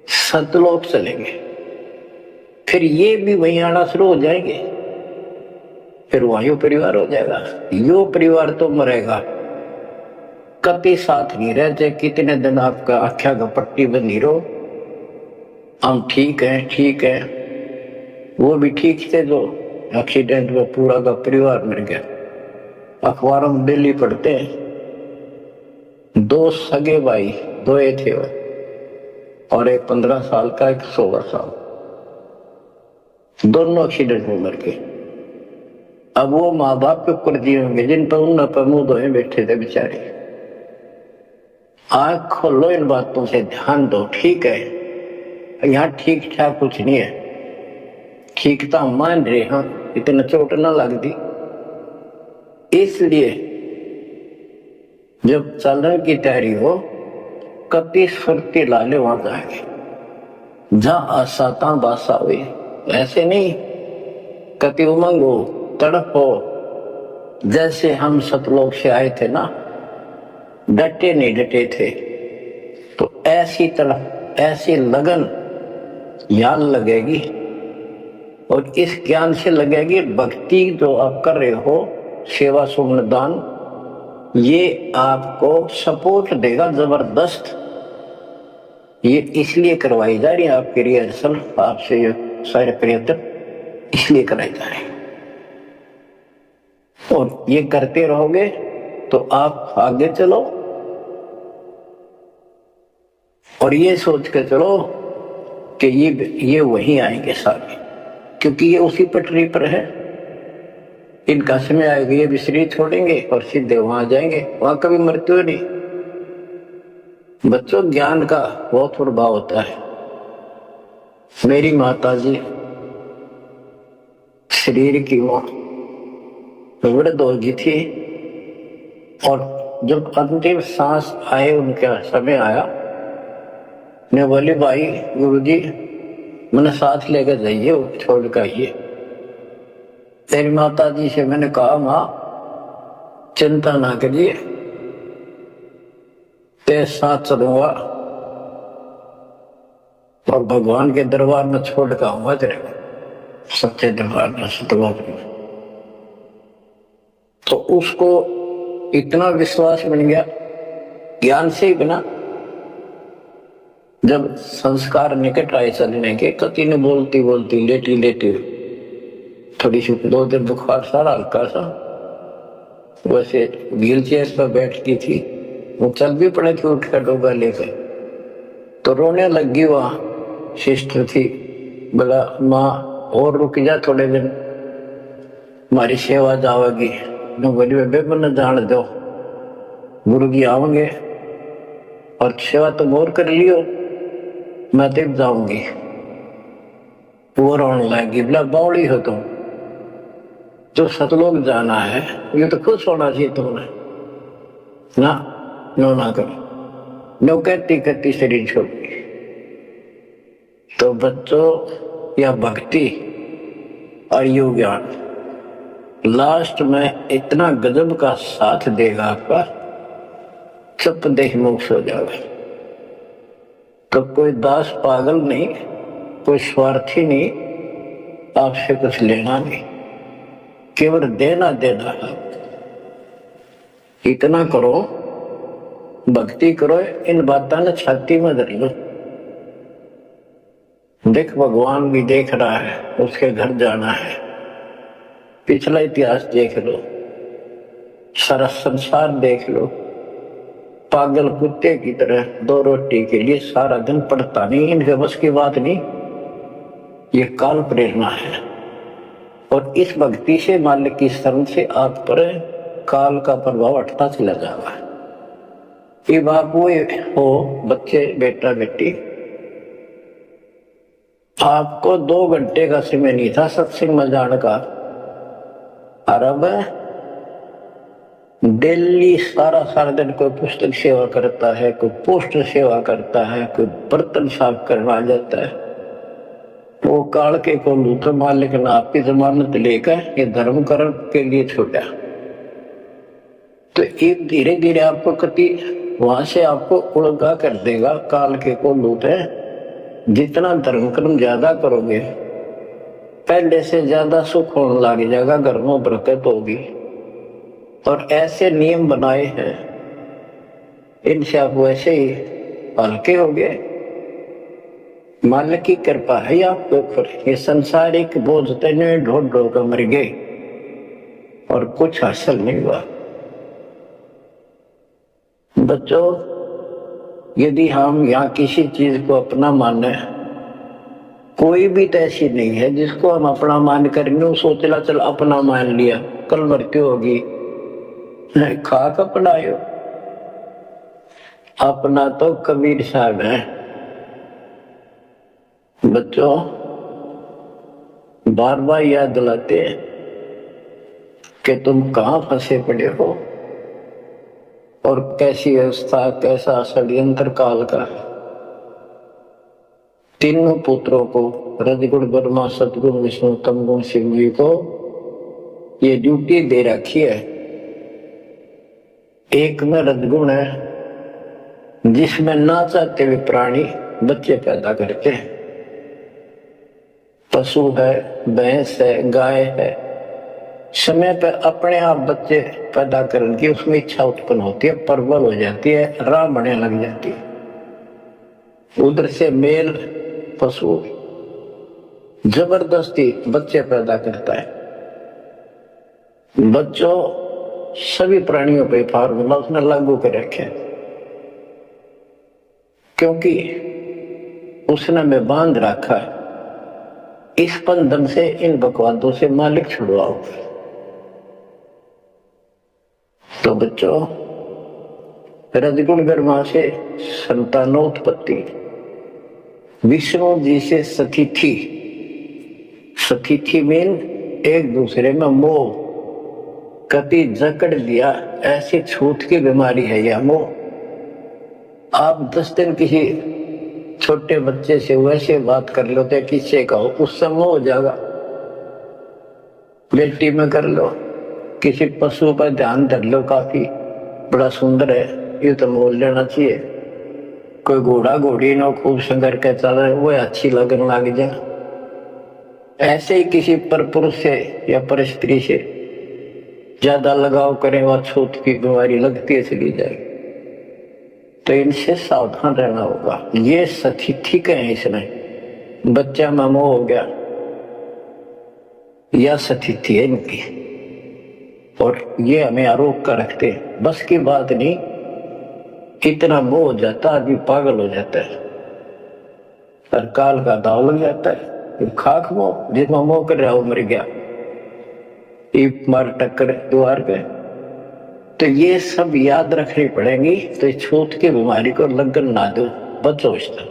सतलोक चलेंगे, फिर ये भी वहीं आना शुरू हो जाएंगे, फिर वहीं परिवार हो जाएगा। यो परिवार तो मरेगा, कभी साथ नहीं रहते। कितने दिन आपका आख्या का पट्टी बंधी रहो, हम ठीक है, वो भी ठीक थे, जो एक्सीडेंट में पूरा का परिवार मर गया। अखबारों में डेली पढ़ते हैं, 2 सगे भाई, 2 थे वो, और एक 15 साल का, एक 16 साल, दोनों एक्सीडेंट में मर गए। अब वो माँ बाप के ऊपर जी होंगे जिन पर उन पर मुंह धोए बैठे थे बेचारे। आँख खोलो, इन बातों से ध्यान दो। ठीक है, यहाँ ठीक ठाक कुछ नहीं है, ठीक तो मान रहे हैं, इतना चोट ना लगती। इसलिए जब चलने की तैयारी हो, कभी सुरती लाले वहां जाएंगे, जहां आसाता बासा हुई। ऐसे नहीं कभी उमंग हो, तड़प हो, जैसे हम सतलोक से आए थे ना, डटे नहीं डटे थे, तो ऐसी तड़प, ऐसी लगन ज्ञान लगेगी। और इस ज्ञान से लगेगी भक्ति जो आप कर रहे हो, सेवा सुमन दान, ये आपको सपोर्ट देगा जबरदस्त। ये इसलिए करवाई जा रही है आपकी रिहर्सल, आपसे ये सारे प्रयत्न इसलिए कराए जा रहे हैं। और ये करते रहोगे तो आप आगे चलो, और ये सोच के चलो कि ये वहीं आएंगे सारे, क्योंकि ये उसी पटरी पर है। इनका समय आएगा, ये भी शरीर छोड़ेंगे और सीधे वहां जाएंगे, वहां कभी मृत्यु नहीं। बच्चों, ज्ञान का बहुत प्रभाव होता है। मेरी माता जी शरीर की वो वृद्ध हो गई थी, और जब अंतिम सांस आए, उनका समय आया, ने बोली भाई गुरुजी मैंने साथ लेकर जाइए, छोड़ कर आइए। तेरी माता जी से मैंने कहा, मां चिंता ना करिए, तेरे साथ चलूंगा और भगवान के दरबार में छोड़ कर आऊंगा तेरे को, सच्चे दरबार में, सतलोक में। तो उसको इतना विश्वास बन गया, ज्ञान से ही बना। जब संस्कार निकट आए चलने के, कति ने बोलती बोलती लेटी लेटी, थोड़ी सी 2 दिन बुखार सारा हल्का सा, वैसे व्हील चेयर पर बैठती थी, वो चल भी पड़े थे उठ कर डोगा लेकर, तो रोने लगी। वहां सिस्टर थी, बोला माँ और रुक जा थोड़े दिन, हमारी सेवा जाओगी। बोली बेबे मैंने जान दो, गुरु जी आओगे और सेवा तुम और कर लियो, मैं तब जाऊंगी। वो रोने लगी, बोला बावड़ी हो तुम, जो सतलोक जाना है ये तो खुश होना चाहिए तुमने ना, नो ना करो, नो कहती कहती शरीर छोड़ दी। तो बच्चों, या भक्ति और योग ज्ञान लास्ट में इतना गजब का साथ देगा आपका, चुप देह मोक्ष हो जाएगा। तो कोई दास पागल नहीं, कोई स्वार्थी नहीं, आपसे कुछ लेना नहीं, केवल देना देना है। इतना करो, भक्ति करो, इन बातों ने छाती में धर लो। देख भगवान भी देख रहा है, उसके घर जाना है, पिछला इतिहास देख लो, सारा संसार देख लो। पागल कुत्ते की तरह 2 रोटी के लिए सारा दिन पड़ता नहीं, इनके बस की बात नहीं, ये काल प्रेरणा है। और इस भक्ति से, मालिक की शरण से आप पर काल का प्रभाव हटता चला जाएगा। ये बाबू हो, बच्चे, बेटा बेटी, आपको 2 घंटे का समय नहीं था सत्संग में जाने का, अरब डेली सारा दिन कोई पुस्तक सेवा करता है, कोई पोस्टर सेवा करता है, कोई बर्तन साफ करवा जाता है। वो काल के को लूट मालिक ने आपकी जमानत लेकर ये धर्म कर्म के लिए छोड़ा। तो एक धीरे धीरे आपको कति वहां से आपको उड़गा कर देगा, काल के को लूट है। जितना धर्म कर्म ज्यादा करोगे, पहले से ज्यादा सुख होने लग जाएगा, घर में बरकत होगी। और ऐसे नियम बनाए हैं, इनसे आप वैसे ही हल्के हो गए। मालिक की कृपा है आपके ऊपर। ये संसारिक बोझ तेने ढोल ढोल कर मर गए और कुछ हासिल नहीं हुआ। बच्चों, यदि हम यहाँ किसी चीज को अपना माने, कोई भी तो ऐसी नहीं है जिसको हम अपना मान करेंगे, सोचला चल अपना मान लिया, कल मृत्यु होगी, खाक अपनायो। अपना तो कबीर साहब है। बच्चों बार बार याद दिलाते हैं कि तुम कहां फंसे पड़े हो और कैसी अवस्था, कैसा षड्यंत्र काल का है। तीनों पुत्रों को, रजगुण ब्रह्मा, सतगुण विष्णु, तमगुण शिव जी को ये ड्यूटी दे रखी है। एक में रजगुण है जिसमें ना चाहते हुए प्राणी बच्चे पैदा करते हैं। पशु है, भैंस है, गाय है, समय पर अपने आप बच्चे पैदा करने की उसमें इच्छा उत्पन्न होती है, प्रबल हो जाती है, राह बढ़ने लग जाती है। उधर से मेल पशु जबरदस्ती बच्चे पैदा करता है। बच्चों सभी प्राणियों पे फार्मूला उसने लागू कर रखे, क्योंकि उसने में बांध रखा है। इस बंधन से, इन बकवादों से मालिक छुड़वाओ। तो बच्चों रजगुण ब्रह्मा से संतानोत्पत्ति, विष्णु जी से सतिथि, सतिथि मीन एक दूसरे में मोह, कति जकड़ दिया, ऐसी छूत की बीमारी है यह मोह। आप 10 दिन किसी छोटे बच्चे से वैसे बात कर लो तो किससे कहो, उससे मोह हो जाएगा। बेटी में कर लो, किसी पशु पर ध्यान धर लो, काफी बड़ा सुंदर है, ये तो मोल लेना चाहिए। कोई घोड़ा घोड़ी ना खूब संगर के चल रहे, वो अच्छी लगने लग जाए। ऐसे ही किसी पर पुरुष से या पर स्त्री से ज्यादा लगाव करें, वह छूत की बीमारी लगती है चली जाएगी। तो इनसे सावधान रहना होगा। ये सतिथि के हैं, इसमें बच्चा में मोह हो गया, या सतिथि है इनकी, और ये हमें आरोप कर रखते हैं। बस की बात नहीं, इतना मोह हो जाता आदमी पागल हो जाता है, और काल का दाव लग जाता है। खाक मोह, जिसमें मोह कर रहा हो मर गया, ईप मार टक्कर द्वार पे। तो ये सब याद रखनी पड़ेगी, तो छूत की बीमारी को लगन ना दो, बचो इससे।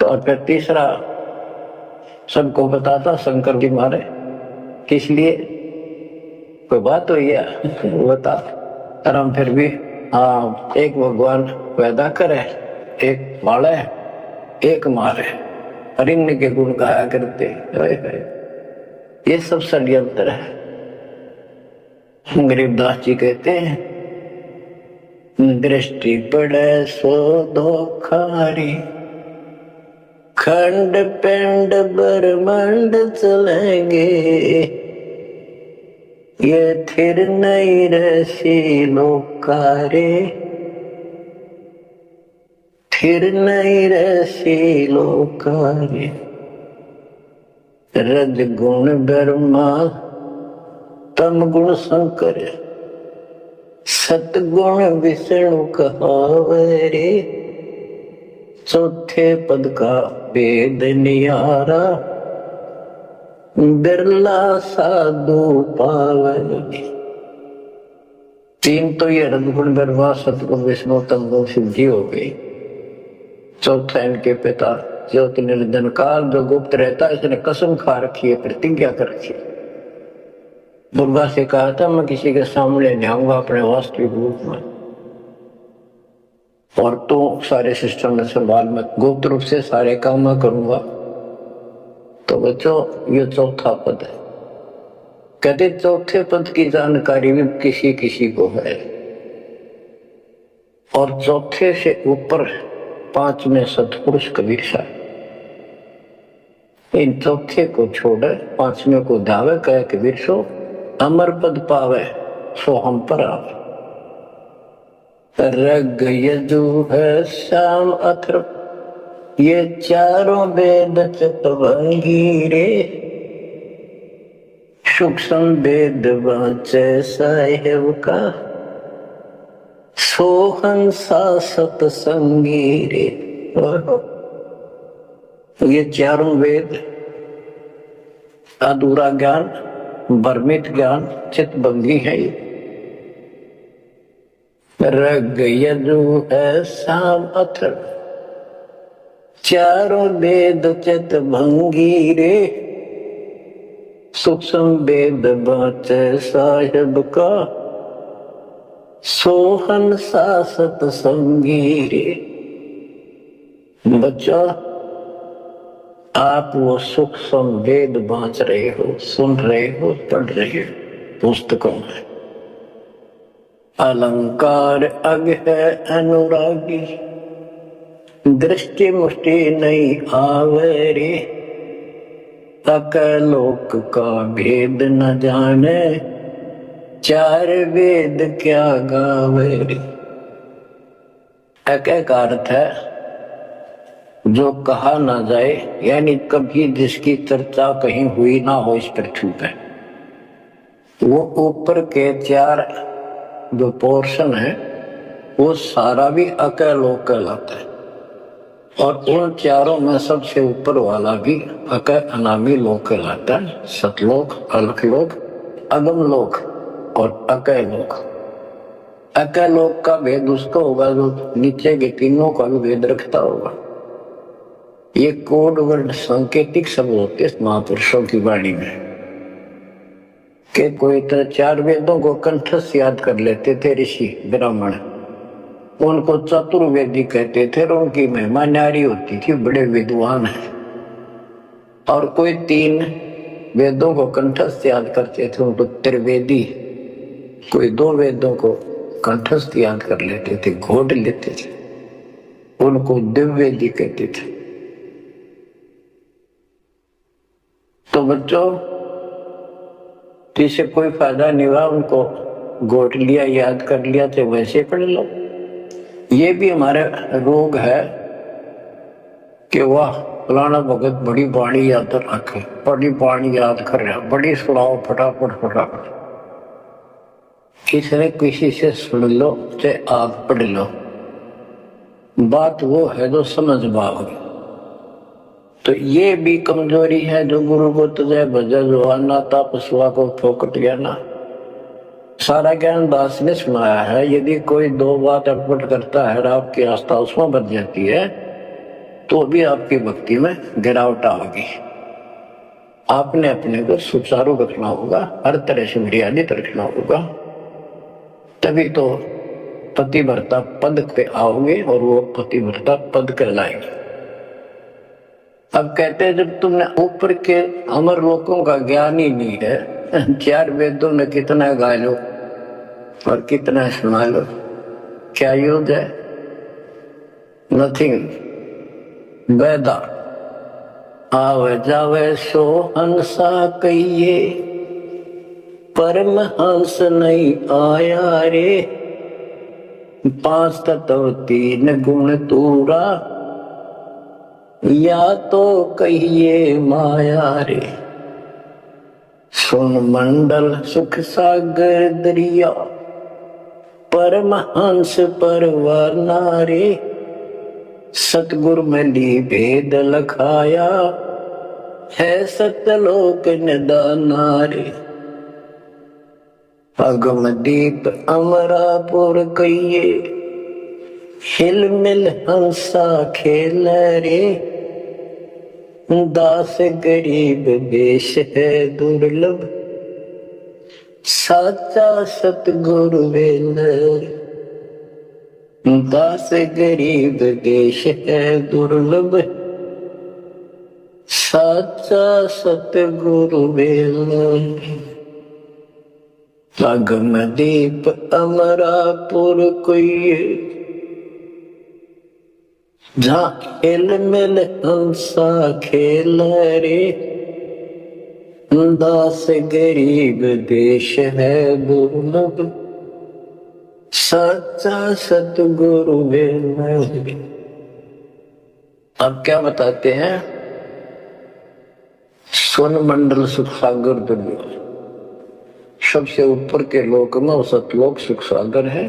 तो अगर तीसरा सबको बताता शंकर जी मारे, किस लिए कोई बात हुई है बता। और हम फिर भी हाँ, एक भगवान पैदा करे, एक मारे, एक मारे, और इनके के गुण गाया करते। ये सब षड्यंत्र है। गरीबदास जी कहते हैं, दृष्टि पड़े सो धोखारी, खंड पिंड ब्रह्मांड चलेंगे, ये थिर नहीं रसी लोकारे, थिर नहीं रसी लोकारे। रज गुण ब्रह्मा, तम गुण शंकर, सतगुण विष्णु कहावरे, चौथे पद का वेद नियारा, बिरला साधु पावने। तीन तो ये रजगुण ब्रह्मा, सतगुण विष्णु, तमगुण शिव जी हो गई। चौथा इनके पिता ज्योति निरंजन काल जो गुप्त रहता है, इसने कसम खा रखी है, प्रतिज्ञा कर रखी है। दुर्गा से कहा था मैं किसी के सामने नहीं आऊंगा अपने वास्तविक रूप में, और तो सारे सिस्टम में संभाल, मैं गुप्त रूप से सारे काम मैं करूंगा। तो बच्चों ये चौथा पद है। कहते चौथे पद की जानकारी भी किसी किसी को है, और चौथे से ऊपर 5 में सतपुरुष कबीर साहब। इन चौथे को छोड़े 5वें को धावे, कहे कबीर सो अमर पद पावे, सो हम पर आवे। रग यजु है श्याम अथर्व, ये चारों वेद चितवंगी रे, सूक्ष्म वेद वाचे साहेब का, सोहन सा सतसंगी रे। ये चारों वेद अधूरा ज्ञान, भ्रमित ज्ञान, चितभंगी है। रग यजु ऐसा अथर, चारों वेद चित भंगी रे, सूक्ष्म वेद बाचे साहिब का, सोहन सासत संगी रे। बच्चा, आप वो सूक्ष्म वेद बांच रहे हो, सुन रहे हो, पढ़ रहे हो पुस्तकों में। अलंकार अग है अनुरागी, दृष्टि मुष्टि नहीं आवे रे, अकलोक का भेद न जाने, चार वेद क्या गावे रे। एक एक अर्थ है जो कहा ना जाए, यानी कभी जिसकी चर्चा कहीं हुई ना हो इस पृथ्वी पे। वो ऊपर के चार जो पोर्शन है वो सारा भी अकलोक कहलाता है, और उन चारों में सबसे ऊपर वाला भी अक अनामी लोक कहलाता है। सतलोक, अलखलोक, अगम लोक और अकलोक। अकलोक का भेद उसका होगा जो नीचे के तीनों का भी भेद रखता होगा। ये कोड वर्ड सांकेतिक शब्द होते हैं महापुरुषों की वाणी में, कि कोई तो चार वेदों को कंठस्थ याद कर लेते थे ऋषि ब्राह्मण, उनको चतुर्वेदी कहते थे और उनकी महिमा न्यारी होती थी, बड़े विद्वान है। और कोई तीन वेदों को कंठस्थ याद करते थे, उनको त्रिवेदी। कोई दो वेदों को कंठस्थ याद कर लेते थे, घोट लेते थे, उनको दिव्यवेदी कहते थे। तो बच्चों, जिसे कोई फायदा नहीं हुआ, उनको घोट लिया, याद कर लिया, तो वैसे पढ़ लो। ये भी हमारा रोग है कि वाह फलाना भगत बड़ी बाणी याद रखे, बड़ी बाणी याद कर रहा, बड़ी सुनाओ फटाफट फटाफट। किसी ने किसी से सुन लो चाहे आप पढ़ लो, बात वो है जो समझ पाओगे। तो ये भी कमजोरी है जो गुरु को तुझे भजा जो अन्ना था पशुआ को फोकट गया ना। सारा ज्ञान दास ने सुनाया है। यदि कोई दो बात अटपट करता है और आपकी आस्था उसमें बढ़ जाती है तो भी आपकी भक्ति में गिरावट होगी। आपने अपने को सुचारू रखना होगा, हर तरह से मर्यादित रखना होगा, तभी तो पतिव्रता पद पे आओगे और वो पतिव्रता पद कहलाएंगे। अब कहते हैं जब तुमने ऊपर के अमर लोकों का ज्ञान ही नहीं है, चार वेदों में कितना गा लो और कितना सुना लो, क्या यूज है? नथिंग। वेदा आवे जावे सो हंसा कहिए, परमहंस नहीं आया रे, पांच तत्व तीन गुण तूरा, या तो कहिए माया रे। सुन मंडल सुख सागर दरिया, परमहंस परवाना रे, सतगुरु मली भेद लखाया, है सतलोक निदाना रे। अगम दीप अमरापुर कहिए, हिल मिल हंसा खेल रे, दास गरीब देश है दुर्लभ, साचा सतगुरु वेल। दास गरीब देश है दुर्लभ, साचा सतगुरु वेल। अगम दीप अमरापुर कोई, जहाँ हिलमिल हंसा खेल रे, दास गरीब देश है दुर्लभ, सच्चा सतगुरु वेल। अब क्या बताते हैं? स्वन मंडल सुख सागर दुर्लभ, सबसे ऊपर के लोक में सतलोक सुख सागर है।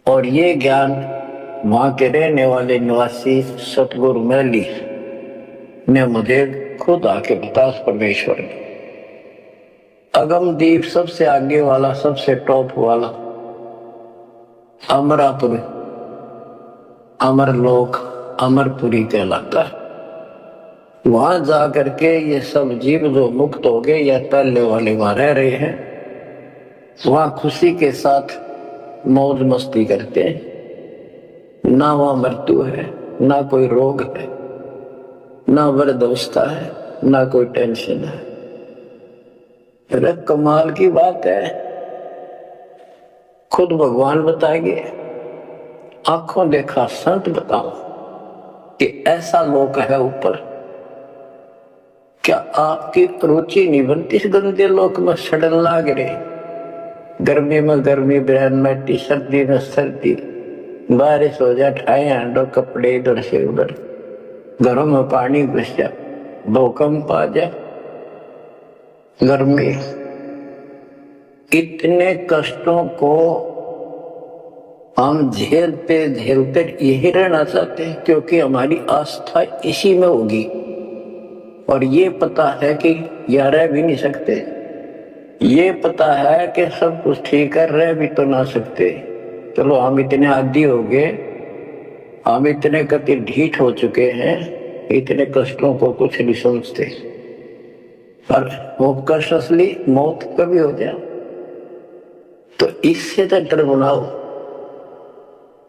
और ये ज्ञान वहां के रहने वाले निवासी सतगुरु मैली ने मुझे खुद आके बताया परमेश्वर ने। अगम दीप सबसे आगे वाला, सबसे टॉप वाला, अमरापुर, अमरलोक, अमरपुरी कहलाता है। वहां जाकर के ये सब जीव जो मुक्त हो गए या पहले वाले वहां रह रहे हैं, वहां खुशी के साथ मौज मस्ती करते हैं। ना वहां मृत्यु है, ना कोई रोग है, ना वृद्धावस्था है, ना कोई टेंशन है। अरे कमाल की बात है, खुद भगवान बताएंगे, आंखों देखा संत बताओ कि ऐसा लोक है ऊपर। क्या आपकी रुचि नहीं बनती इस गंदे लोक में सड़न लाग रहे? गर्मी में गर्मी, ब्रैन में सर्दी में सर्दी, बारिश हो जाए ठाए हांडो कपड़े इधर से उधर, घरों में पानी घुस जाए, भूकंप आ जाए, गर्मी। इतने कष्टों को हम झेलते झेलते यही रहना चाहते हैं, क्योंकि हमारी आस्था इसी में होगी। और ये पता है कि या रह भी नहीं सकते, ये पता है कि सब कुछ ठीक है, रह भी तो ना सकते। चलो हम इतने आदी हो गए, हम इतने कति ढीठ हो चुके हैं, इतने कष्टों को कुछ नहीं समझते। पर वो कष्ट असली मौत कभी हो जाए तो इससे तो डर बनाओ।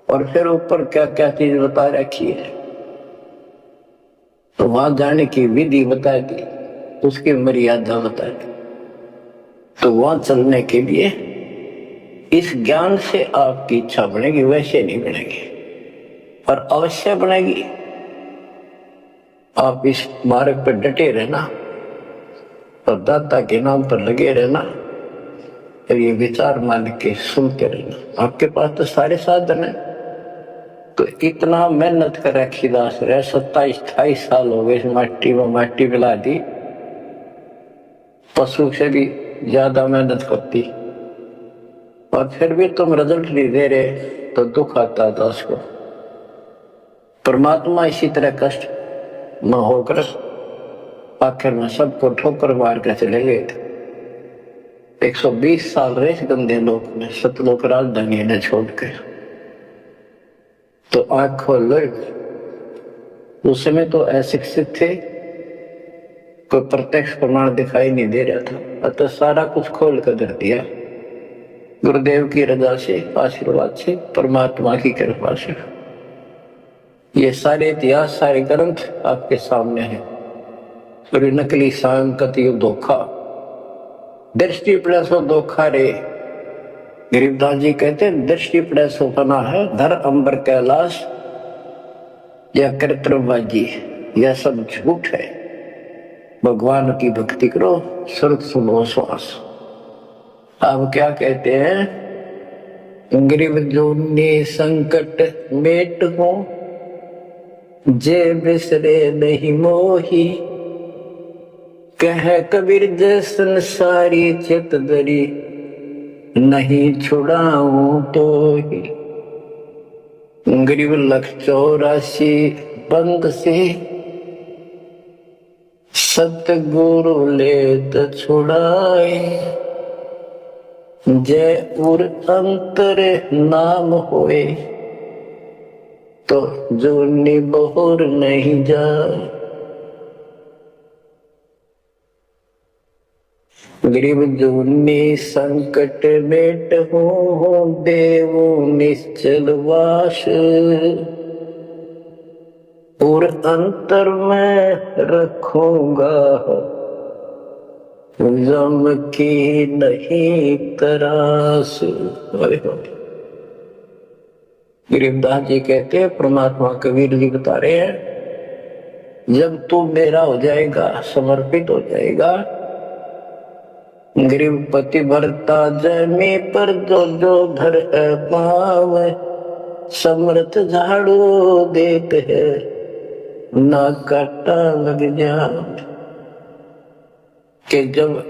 और फिर ऊपर क्या क्या चीज बता रखी है, तो वहां जाने की विधि बता दी, उसकी मर्यादा बता दी। तो वहां चलने के लिए इस ज्ञान से आपकी इच्छा बनेगी, वैसे नहीं बनेगी, पर अवश्य बनेगी। आप इस मार्ग पर डटे रहना और दाता के नाम पर लगे रहना, और ये विचार मान के सुनते रहना। आपके पास तो सारे साधन है, तो इतना मेहनत कर रखी दास रहे, 27-28 साल हो गए इस माटी में माटी मिला दी, पशु से भी ज्यादा मेहनत करती, और फिर भी तुम रिजल्ट नहीं दे रहे, तो दुख आता दास को। परमात्मा इसी तरह कष्ट में होकर आखिर में सबको ठोकर मार कर चले गए थे। 120 साल रहे इस गंदे लोक में, सतलोक राजधानी ने छोड़ के। तो आंख खोल लो, उस समय तो अशिक्षित थे, कोई प्रत्यक्ष प्रमाण दिखाई नहीं दे रहा था, अतः सारा कुछ खोल कर धर दिया गुरुदेव की रजा से, आशीर्वाद से, परमात्मा की कृपा से। ये सारे इतिहास, सारे ग्रंथ आपके सामने हैं। और नकली सांकति धोखा, दृष्टि पड़े सो धोखा रे। गरीबदास जी कहते हैं दृष्टि पड़े सो बना है, धर अंबर कैलाश या कृत्रबाजी, यह सब झूठ है। भगवान की भक्ति करो, सुरत सुनो श्वास। अब क्या कहते हैं, गरीब जोनी संकट मेट हो, जे बिसरे नहीं मोही, कह कबीर जैसन सारी चित दरी, नहीं छुड़ाऊं तो ही। गरीब 184 बंद से सतगुरु लेत छुड़ाए, जय उर अंतर नाम होए, तो जोनी बहुर नहीं जाए। गरीब जोनी संकट मेट हो, देवो निश्चल वास, और अंतर में रखूंगा, जम की नहीं तरास। गरीबदास जी कहते हैं, परमात्मा कबीर जी बता रहे हैं, जब तू मेरा हो जाएगा, समर्पित हो जाएगा, गरीब पति भरता जमी पर जो जो धर पाव, समर्थ झाड़ू देते है, ना काटा लग जा। कि जब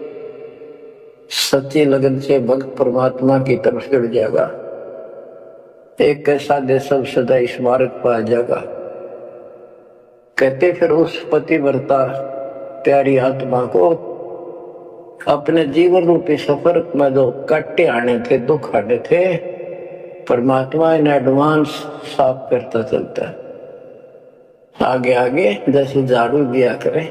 सच्ची लगन से भक्त परमात्मा की तरफ जुड़ जाएगा, एक कैसा दे सब सदा स्मारक पा जाएगा। कहते फिर उस पतिव्रता प्यारी आत्मा को अपने जीवन रूपी सफर में जो काटे आने थे, दुख आने थे, परमात्मा इन एडवांस साफ करता चलता है, आगे आगे जैसे झाड़ू दिया करे,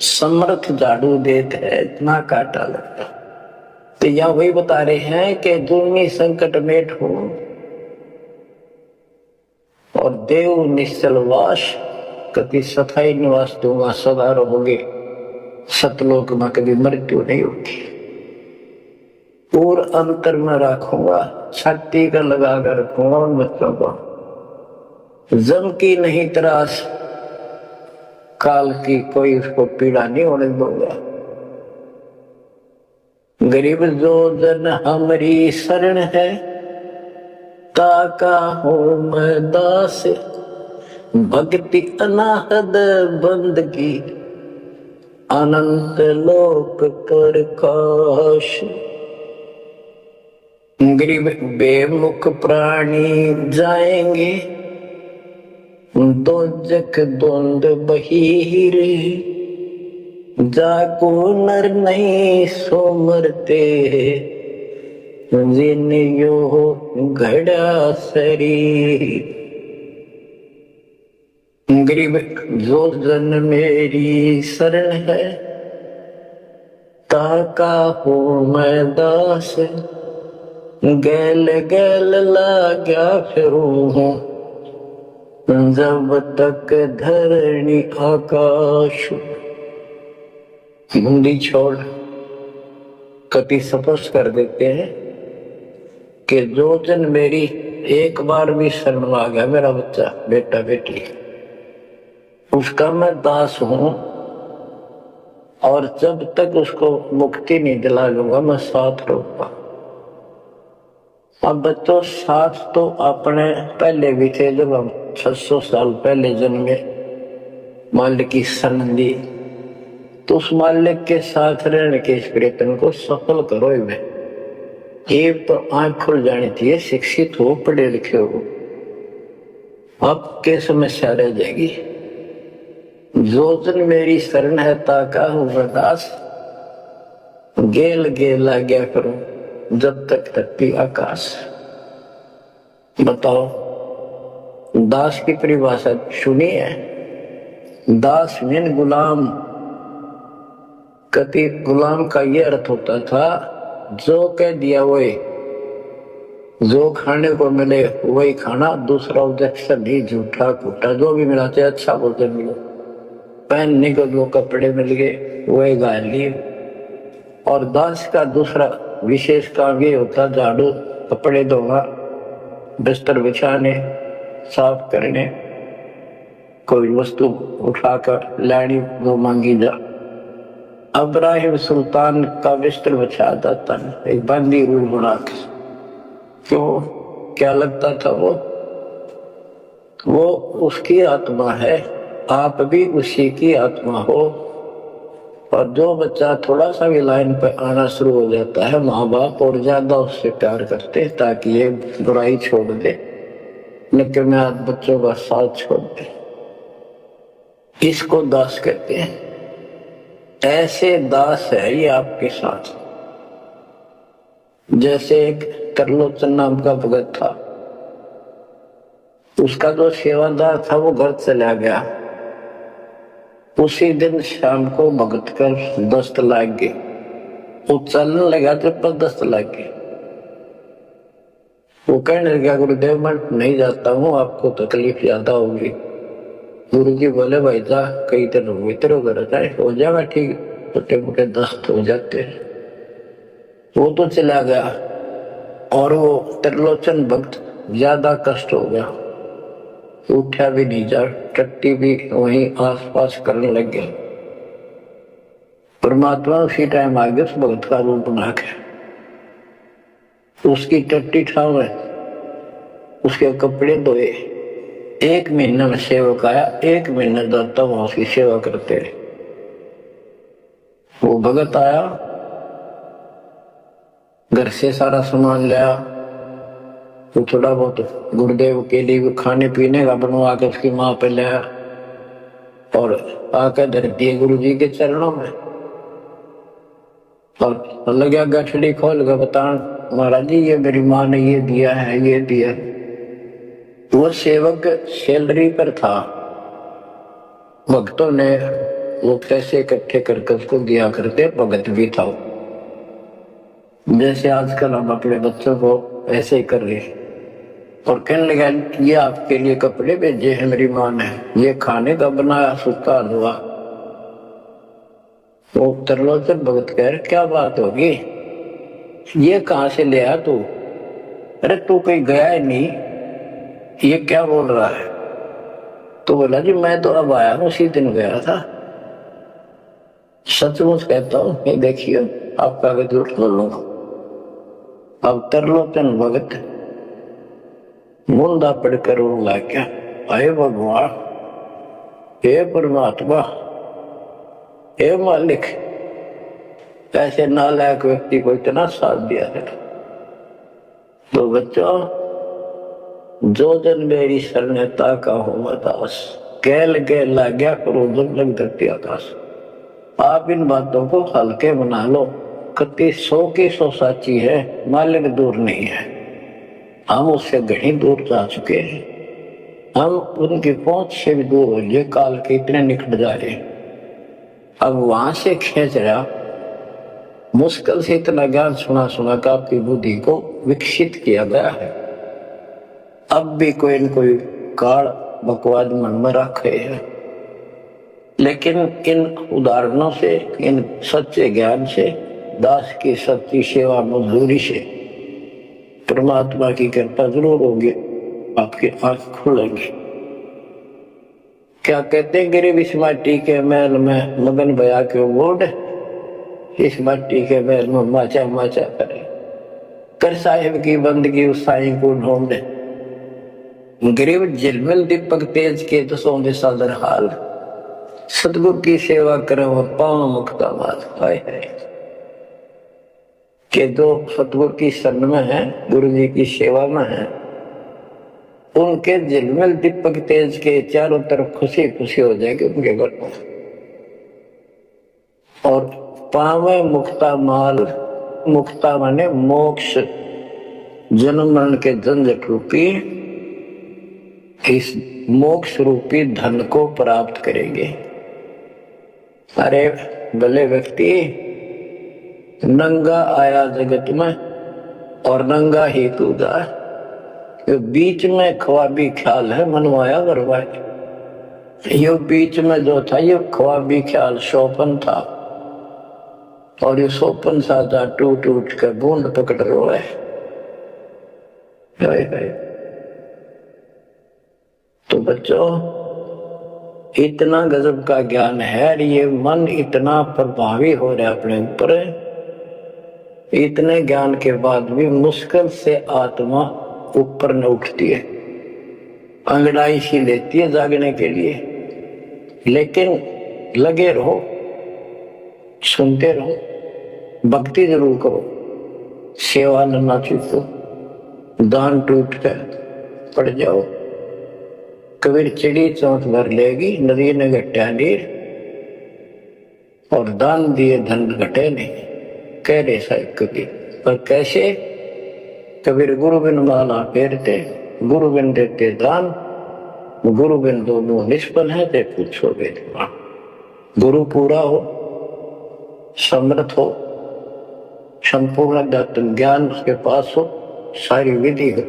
समर्थ झाड़ू देते है, इतना काटा लगता। तो यहाँ वही बता रहे हैं कि दुर्मी संकट मेट हो और देव निश्चल वास, कभी सफाई निवास दूंगा, सदा रहोगे सतलोक में, कभी मृत्यु नहीं होगी। और अंतर में रखूंगा, छाती का लगा कर रखूंगा उन बच्चों को, जम की नहीं त्रास, काल की कोई उसको पीड़ा नहीं होने दूंगा। गरीब जो जन हमारी शरण है, ताका हूं मैं दास, भक्ति अनाहद बंदगी, अनंत लोक प्रकाश। गरीब बेमुख प्राणी जाएंगे, दोजक द्वंद बहीर, जाको नर नहीं सो मरते, जिन यो घड़ा शरीर। गरीब जो जन मेरी शरण है, ताका हूं मैं दास, गैल गैल लाग्या फिरूं हूं, जब तक धरणी आकाश। हिंदी छोड़ कति स्पष्ट कर देते हैं कि जो जन मेरी एक बार भी शरण में आ गया, मेरा बच्चा बेटा बेटी, उसका मैं दास हूं, और जब तक उसको मुक्ति नहीं दिला लूंगा मैं साथ रहूंगा। अब बच्चों साथ तो अपने पहले भी थे, जब हम 600 साल पहले जन्मे, मालिक की शरण दी, तो उस मालिक के साथ रहने के इस प्रयत्न को सफल करो। एक तो आंख खुल जानी चाहिए, शिक्षित हो, पढ़े लिखे हो, अब के समस्या रह जाएगी। जो जन मेरी शरण है, ताका हूं दास, गेल गेल आ गया करूं, जब तक धरती आकाश। बताओ, दास की परिभाषा सुनी है? दास मीन गुलाम। कति गुलाम का ये अर्थ होता था, जो कह दिया वही, जो खाने को मिले वही खाना, दूसरा ऑब्जेक्शन नहीं, झूठा फूटा जो भी मिला, चाहे अच्छा भोजन मिले, पहनने को जो कपड़े मिल गए वही गाल लिए। और दास का दूसरा विशेष काम ये होता, झाड़ू, कपड़े धोना, बिस्तर बिछाने, साफ करने, कोई वस्तु उठाकर लानी जो मांगी जा। इब्राहिम सुल्तान का बिस्तर बिछा जाता है, एक बंदी रूल बना के। क्यों? क्या लगता था वो उसकी आत्मा है, आप भी उसी की आत्मा हो। और जो बच्चा थोड़ा सा भी लाइन पे आना शुरू हो जाता है, माँ बाप और ज्यादा उससे प्यार करते हैं ताकि ये बुराई छोड़ दे, लेकिन मैं आज बच्चों का साथ छोड़ दे। इसको दास कहते हैं। ऐसे दास है ये आपके साथ। जैसे एक त्रिलोचन नाम का भगत था, उसका जो सेवादार था वो घर चला गया। उसी दिन शाम को भगत कर दस्त लग गई, वो चलने लगा तो पर दस्त लग गई। वो कहने लगा, गुरुदेव मैं नहीं जाता हूँ, आपको तकलीफ ज्यादा होगी। गुरु जी बोले, भाई जा, कई दिन हुए तेरे घर जाए, हो जाएगा ठीक, छोटे मोटे दस्त हो जाते हैं। वो तो चला गया और वो त्रिलोचन भक्त ज्यादा कष्ट हो गया, उठा भी नहीं जा, टट्टी भी वहीं आसपास करने लग गया। परमात्मा उसी टाइम आ गया, उस भगत का रूप बना के उसकी टट्टी ठाव है, उसके कपड़े धोए। 1 महीना में सेवक आया, 1 महीना जाता वहां उसकी सेवा करते रहे। वो भगत आया, घर से सारा सामान लाया, तो थोड़ा बहुत गुरुदेव के लिए खाने पीने का बनवा के उसकी माँ पे लाया और आकर धर दिए गुरु जी के चरणों में। और लगा गठड़ी खोल कर बतान, महाराज जी ये मेरी माँ ने ये दिया है, ये दिया। वो सेवक सैलरी पर था, भक्तों ने वो पैसे इकट्ठे करके उसको दिया करते, भगत भी था। जैसे आजकल हम अपने बच्चों को ऐसे ही कर रहे, और कहने लगा ये आपके लिए कपड़े भेजे हैं मेरी माँ ने, ये खाने का बनाया सूखा हलवा। तो त्रिलोचन भगत कह रहे क्या बात होगी, ये कहाँ से ले आया तू? अरे तू कहीं गया ही नहीं, ये क्या बोल रहा है? तो बोला जी मैं तो अब आया हूँ, उसी दिन गया था। सचमुच कहता हूँ, ये देखिए आपका अगर झूठ बोल लूंगा। अब त्रिलोचन भगत मुंदा पड़कर रोने लग गया, हे भगवान, हे परमात्मा, हे मालिक, ऐसे नालायक व्यक्ति को इतना साथ दिया है। तो बच्चों, जो जन मेरी शरणता का हो बतास, कैल के लग गया करो जब लग धरती आकाश। आप इन बातों को हल्के बना लो, कति 100 की 100 साची है, मालिक दूर नहीं है। हम उससे घनी दूर जा चुके हैं, हम उनकी पहुंच से भी दूर हो गए, काल के इतने निकट जा रहे। अब वहां से खींच रहा, मुश्किल से इतना ज्ञान सुना सुना का आपकी बुद्धि को विकसित किया गया है। अब भी कोई न कोई काल बकवाद मन में रखे है, लेकिन इन उदाहरणों से, इन सच्चे ज्ञान से, दास की सच्ची सेवा मजदूरी से परमात्मा की कृपा जरूर होगी, आपकी आंख खुलेंगी। क्या कहते हैं, गिरिव इस माटी के महल में मगन भया के बोर्ड, इस माटी के महल में माचा माचा करे, कर साहिब की बंदगी उस साईं को ढूंढे। गिरिव झिलमिल दीपक तेज के दसों दिशा दर हाल, सतगुरु की सेवा करे वो पावन मुक्ता माल। हाय हाय, के जो सतगुरु की शरण में है, गुरु जी की सेवा में है, उनके झिलमिल दीपक तेज के चारों तरफ खुशी खुशी हो जाएगी उनके घर में। और पावे मुक्ता माल, मुक्ता माने मोक्ष, जन्म मरण के झंझट रूपी इस मोक्ष रूपी धन को प्राप्त करेंगे। अरे भले व्यक्ति नंगा आया जगत में और नंगा ही तू जाए, बीच में ख्वाबी ख्याल है मनवाया बरवाए। ये बीच में जो था ये ख्वाबी ख्याल सोपन था, और ये सोपन साजा टूट टूट कर बूंद पकड़ रहा है। तो बच्चों, इतना गजब का ज्ञान है, ये मन इतना प्रभावी हो रहा है अपने ऊपर। इतने ज्ञान के बाद भी मुश्किल से आत्मा ऊपर न उठती है, अंगड़ाई सी लेती है जागने के लिए। लेकिन लगे रहो, सुनते रहो, भक्ति जरूर करो, सेवा न चूको, दान टूट कर पड़ जाओ। कबीर चिड़ी चौंक भर लेगी, नदी ने घटा नीर, और दान दिए धन घटे नहीं, कह रहे साहिब कबीर। पर कैसे? कबीर गुरु बिन माला फेरते, गुरु बिन देते दान, गुरु बिन दोनों निष्फल है, ते पूछो वेदवान। गुरु पूरा हो, समर्थ हो, संपूर्ण ज्ञान उसके पास हो, सारी विधि हो,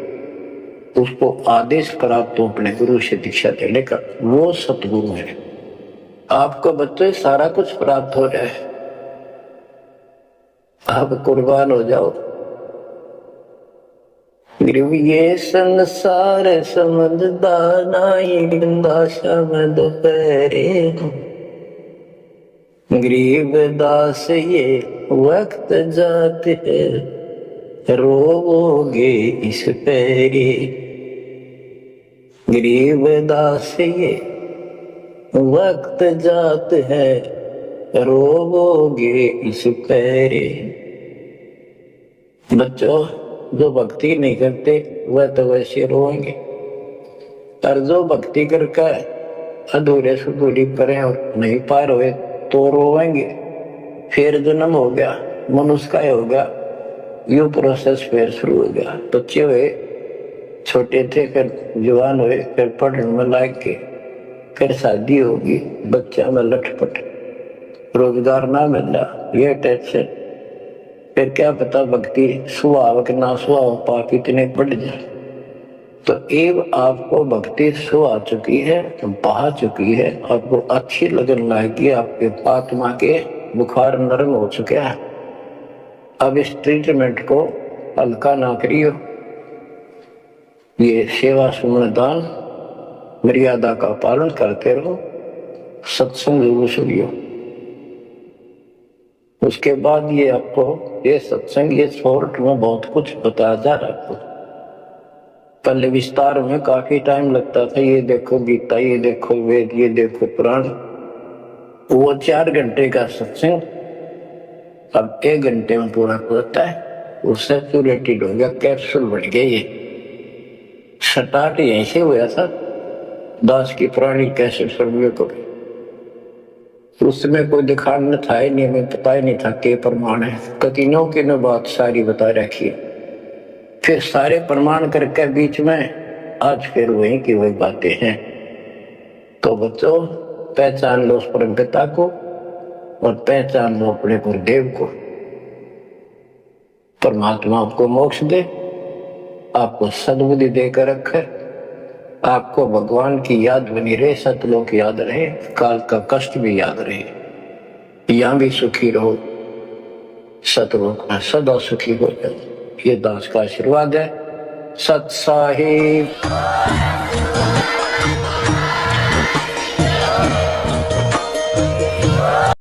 उसको आदेश प्राप्त हो अपने गुरु से दीक्षा देने का, वो सतगुरु है। आपको बच्चे सारा कुछ प्राप्त हो रहा है, आप कुर्बान हो जाओ। ये संसार समझदा नहीं, शाम दोपहरे, गरीब दास ये वक्त जाते है, रोवोगे इस पैरे। गरीब दास ये वक्त जात है, रोवोगे इस पैरे। बच्चों, जो भक्ति नहीं करते वह तो वैसे रोएंगे, और जो भक्ति करके अधूरे से दूरी पर और नहीं पार हुए तो रोएंगे। फिर जन्म हो गया, मनुष्य का हो गया, यू प्रोसेस फिर शुरू हो गया। बच्चे हुए, छोटे थे, फिर जवान हुए, फिर पढ़ने में लायक के, फिर शादी होगी, बच्चा में लटपट, रोजगार ना मिला, ये टेंशन, फिर क्या पता भक्ति स्वभाव के ना स्वभाव पाप इतने बढ़ जाए। तो एक आपको भक्ति सो आ चुकी है, बहा चुकी है, आपको अच्छी लगन लाएगी, आपके आत्मा के बुखार नरम हो चुका है। अब इस ट्रीटमेंट को हल्का ना करियो। ये सेवा सुमन दान मर्यादा का पालन करते रहो, सत्संग जरूर सुनियो। उसके बाद ये आपको ये सत्संग ये शॉर्ट में बहुत कुछ बताया जा रहा है आपको। पहले विस्तार में काफी टाइम लगता था, ये देखो गीता, ये देखो वेद, ये देखो पुराण। वो 4 घंटे का सत्संग अब 1 घंटे में पूरा होता है। वो सैचुरेटेड हो गया, कैप्सूल बन गया। ये स्टार्ट यहीं से हुआ था, दास की पुरानी कैसेट सर्वे को। उसमें कोई दिखाना था ही नहीं, हमें पता ही नहीं था के प्रमाण है। कतीनों की ने बात सारी बता रखी है, फिर सारे प्रमाण करके बीच में आज फिर वही की वही बातें हैं। तो बच्चों, पहचान लो उस परम पिता को और पहचान लो अपने गुरुदेव को। परमात्मा आपको मोक्ष दे, आपको सद्बुद्धि देकर रखे, आपको भगवान की याद बनी रहे, सतलोक याद रहे, काल का कष्ट भी याद रहे, यहां भी सुखी रहो, सतलोक में सदा सुखी हो जाओ। ये दास का आशीर्वाद है। सत साहिब।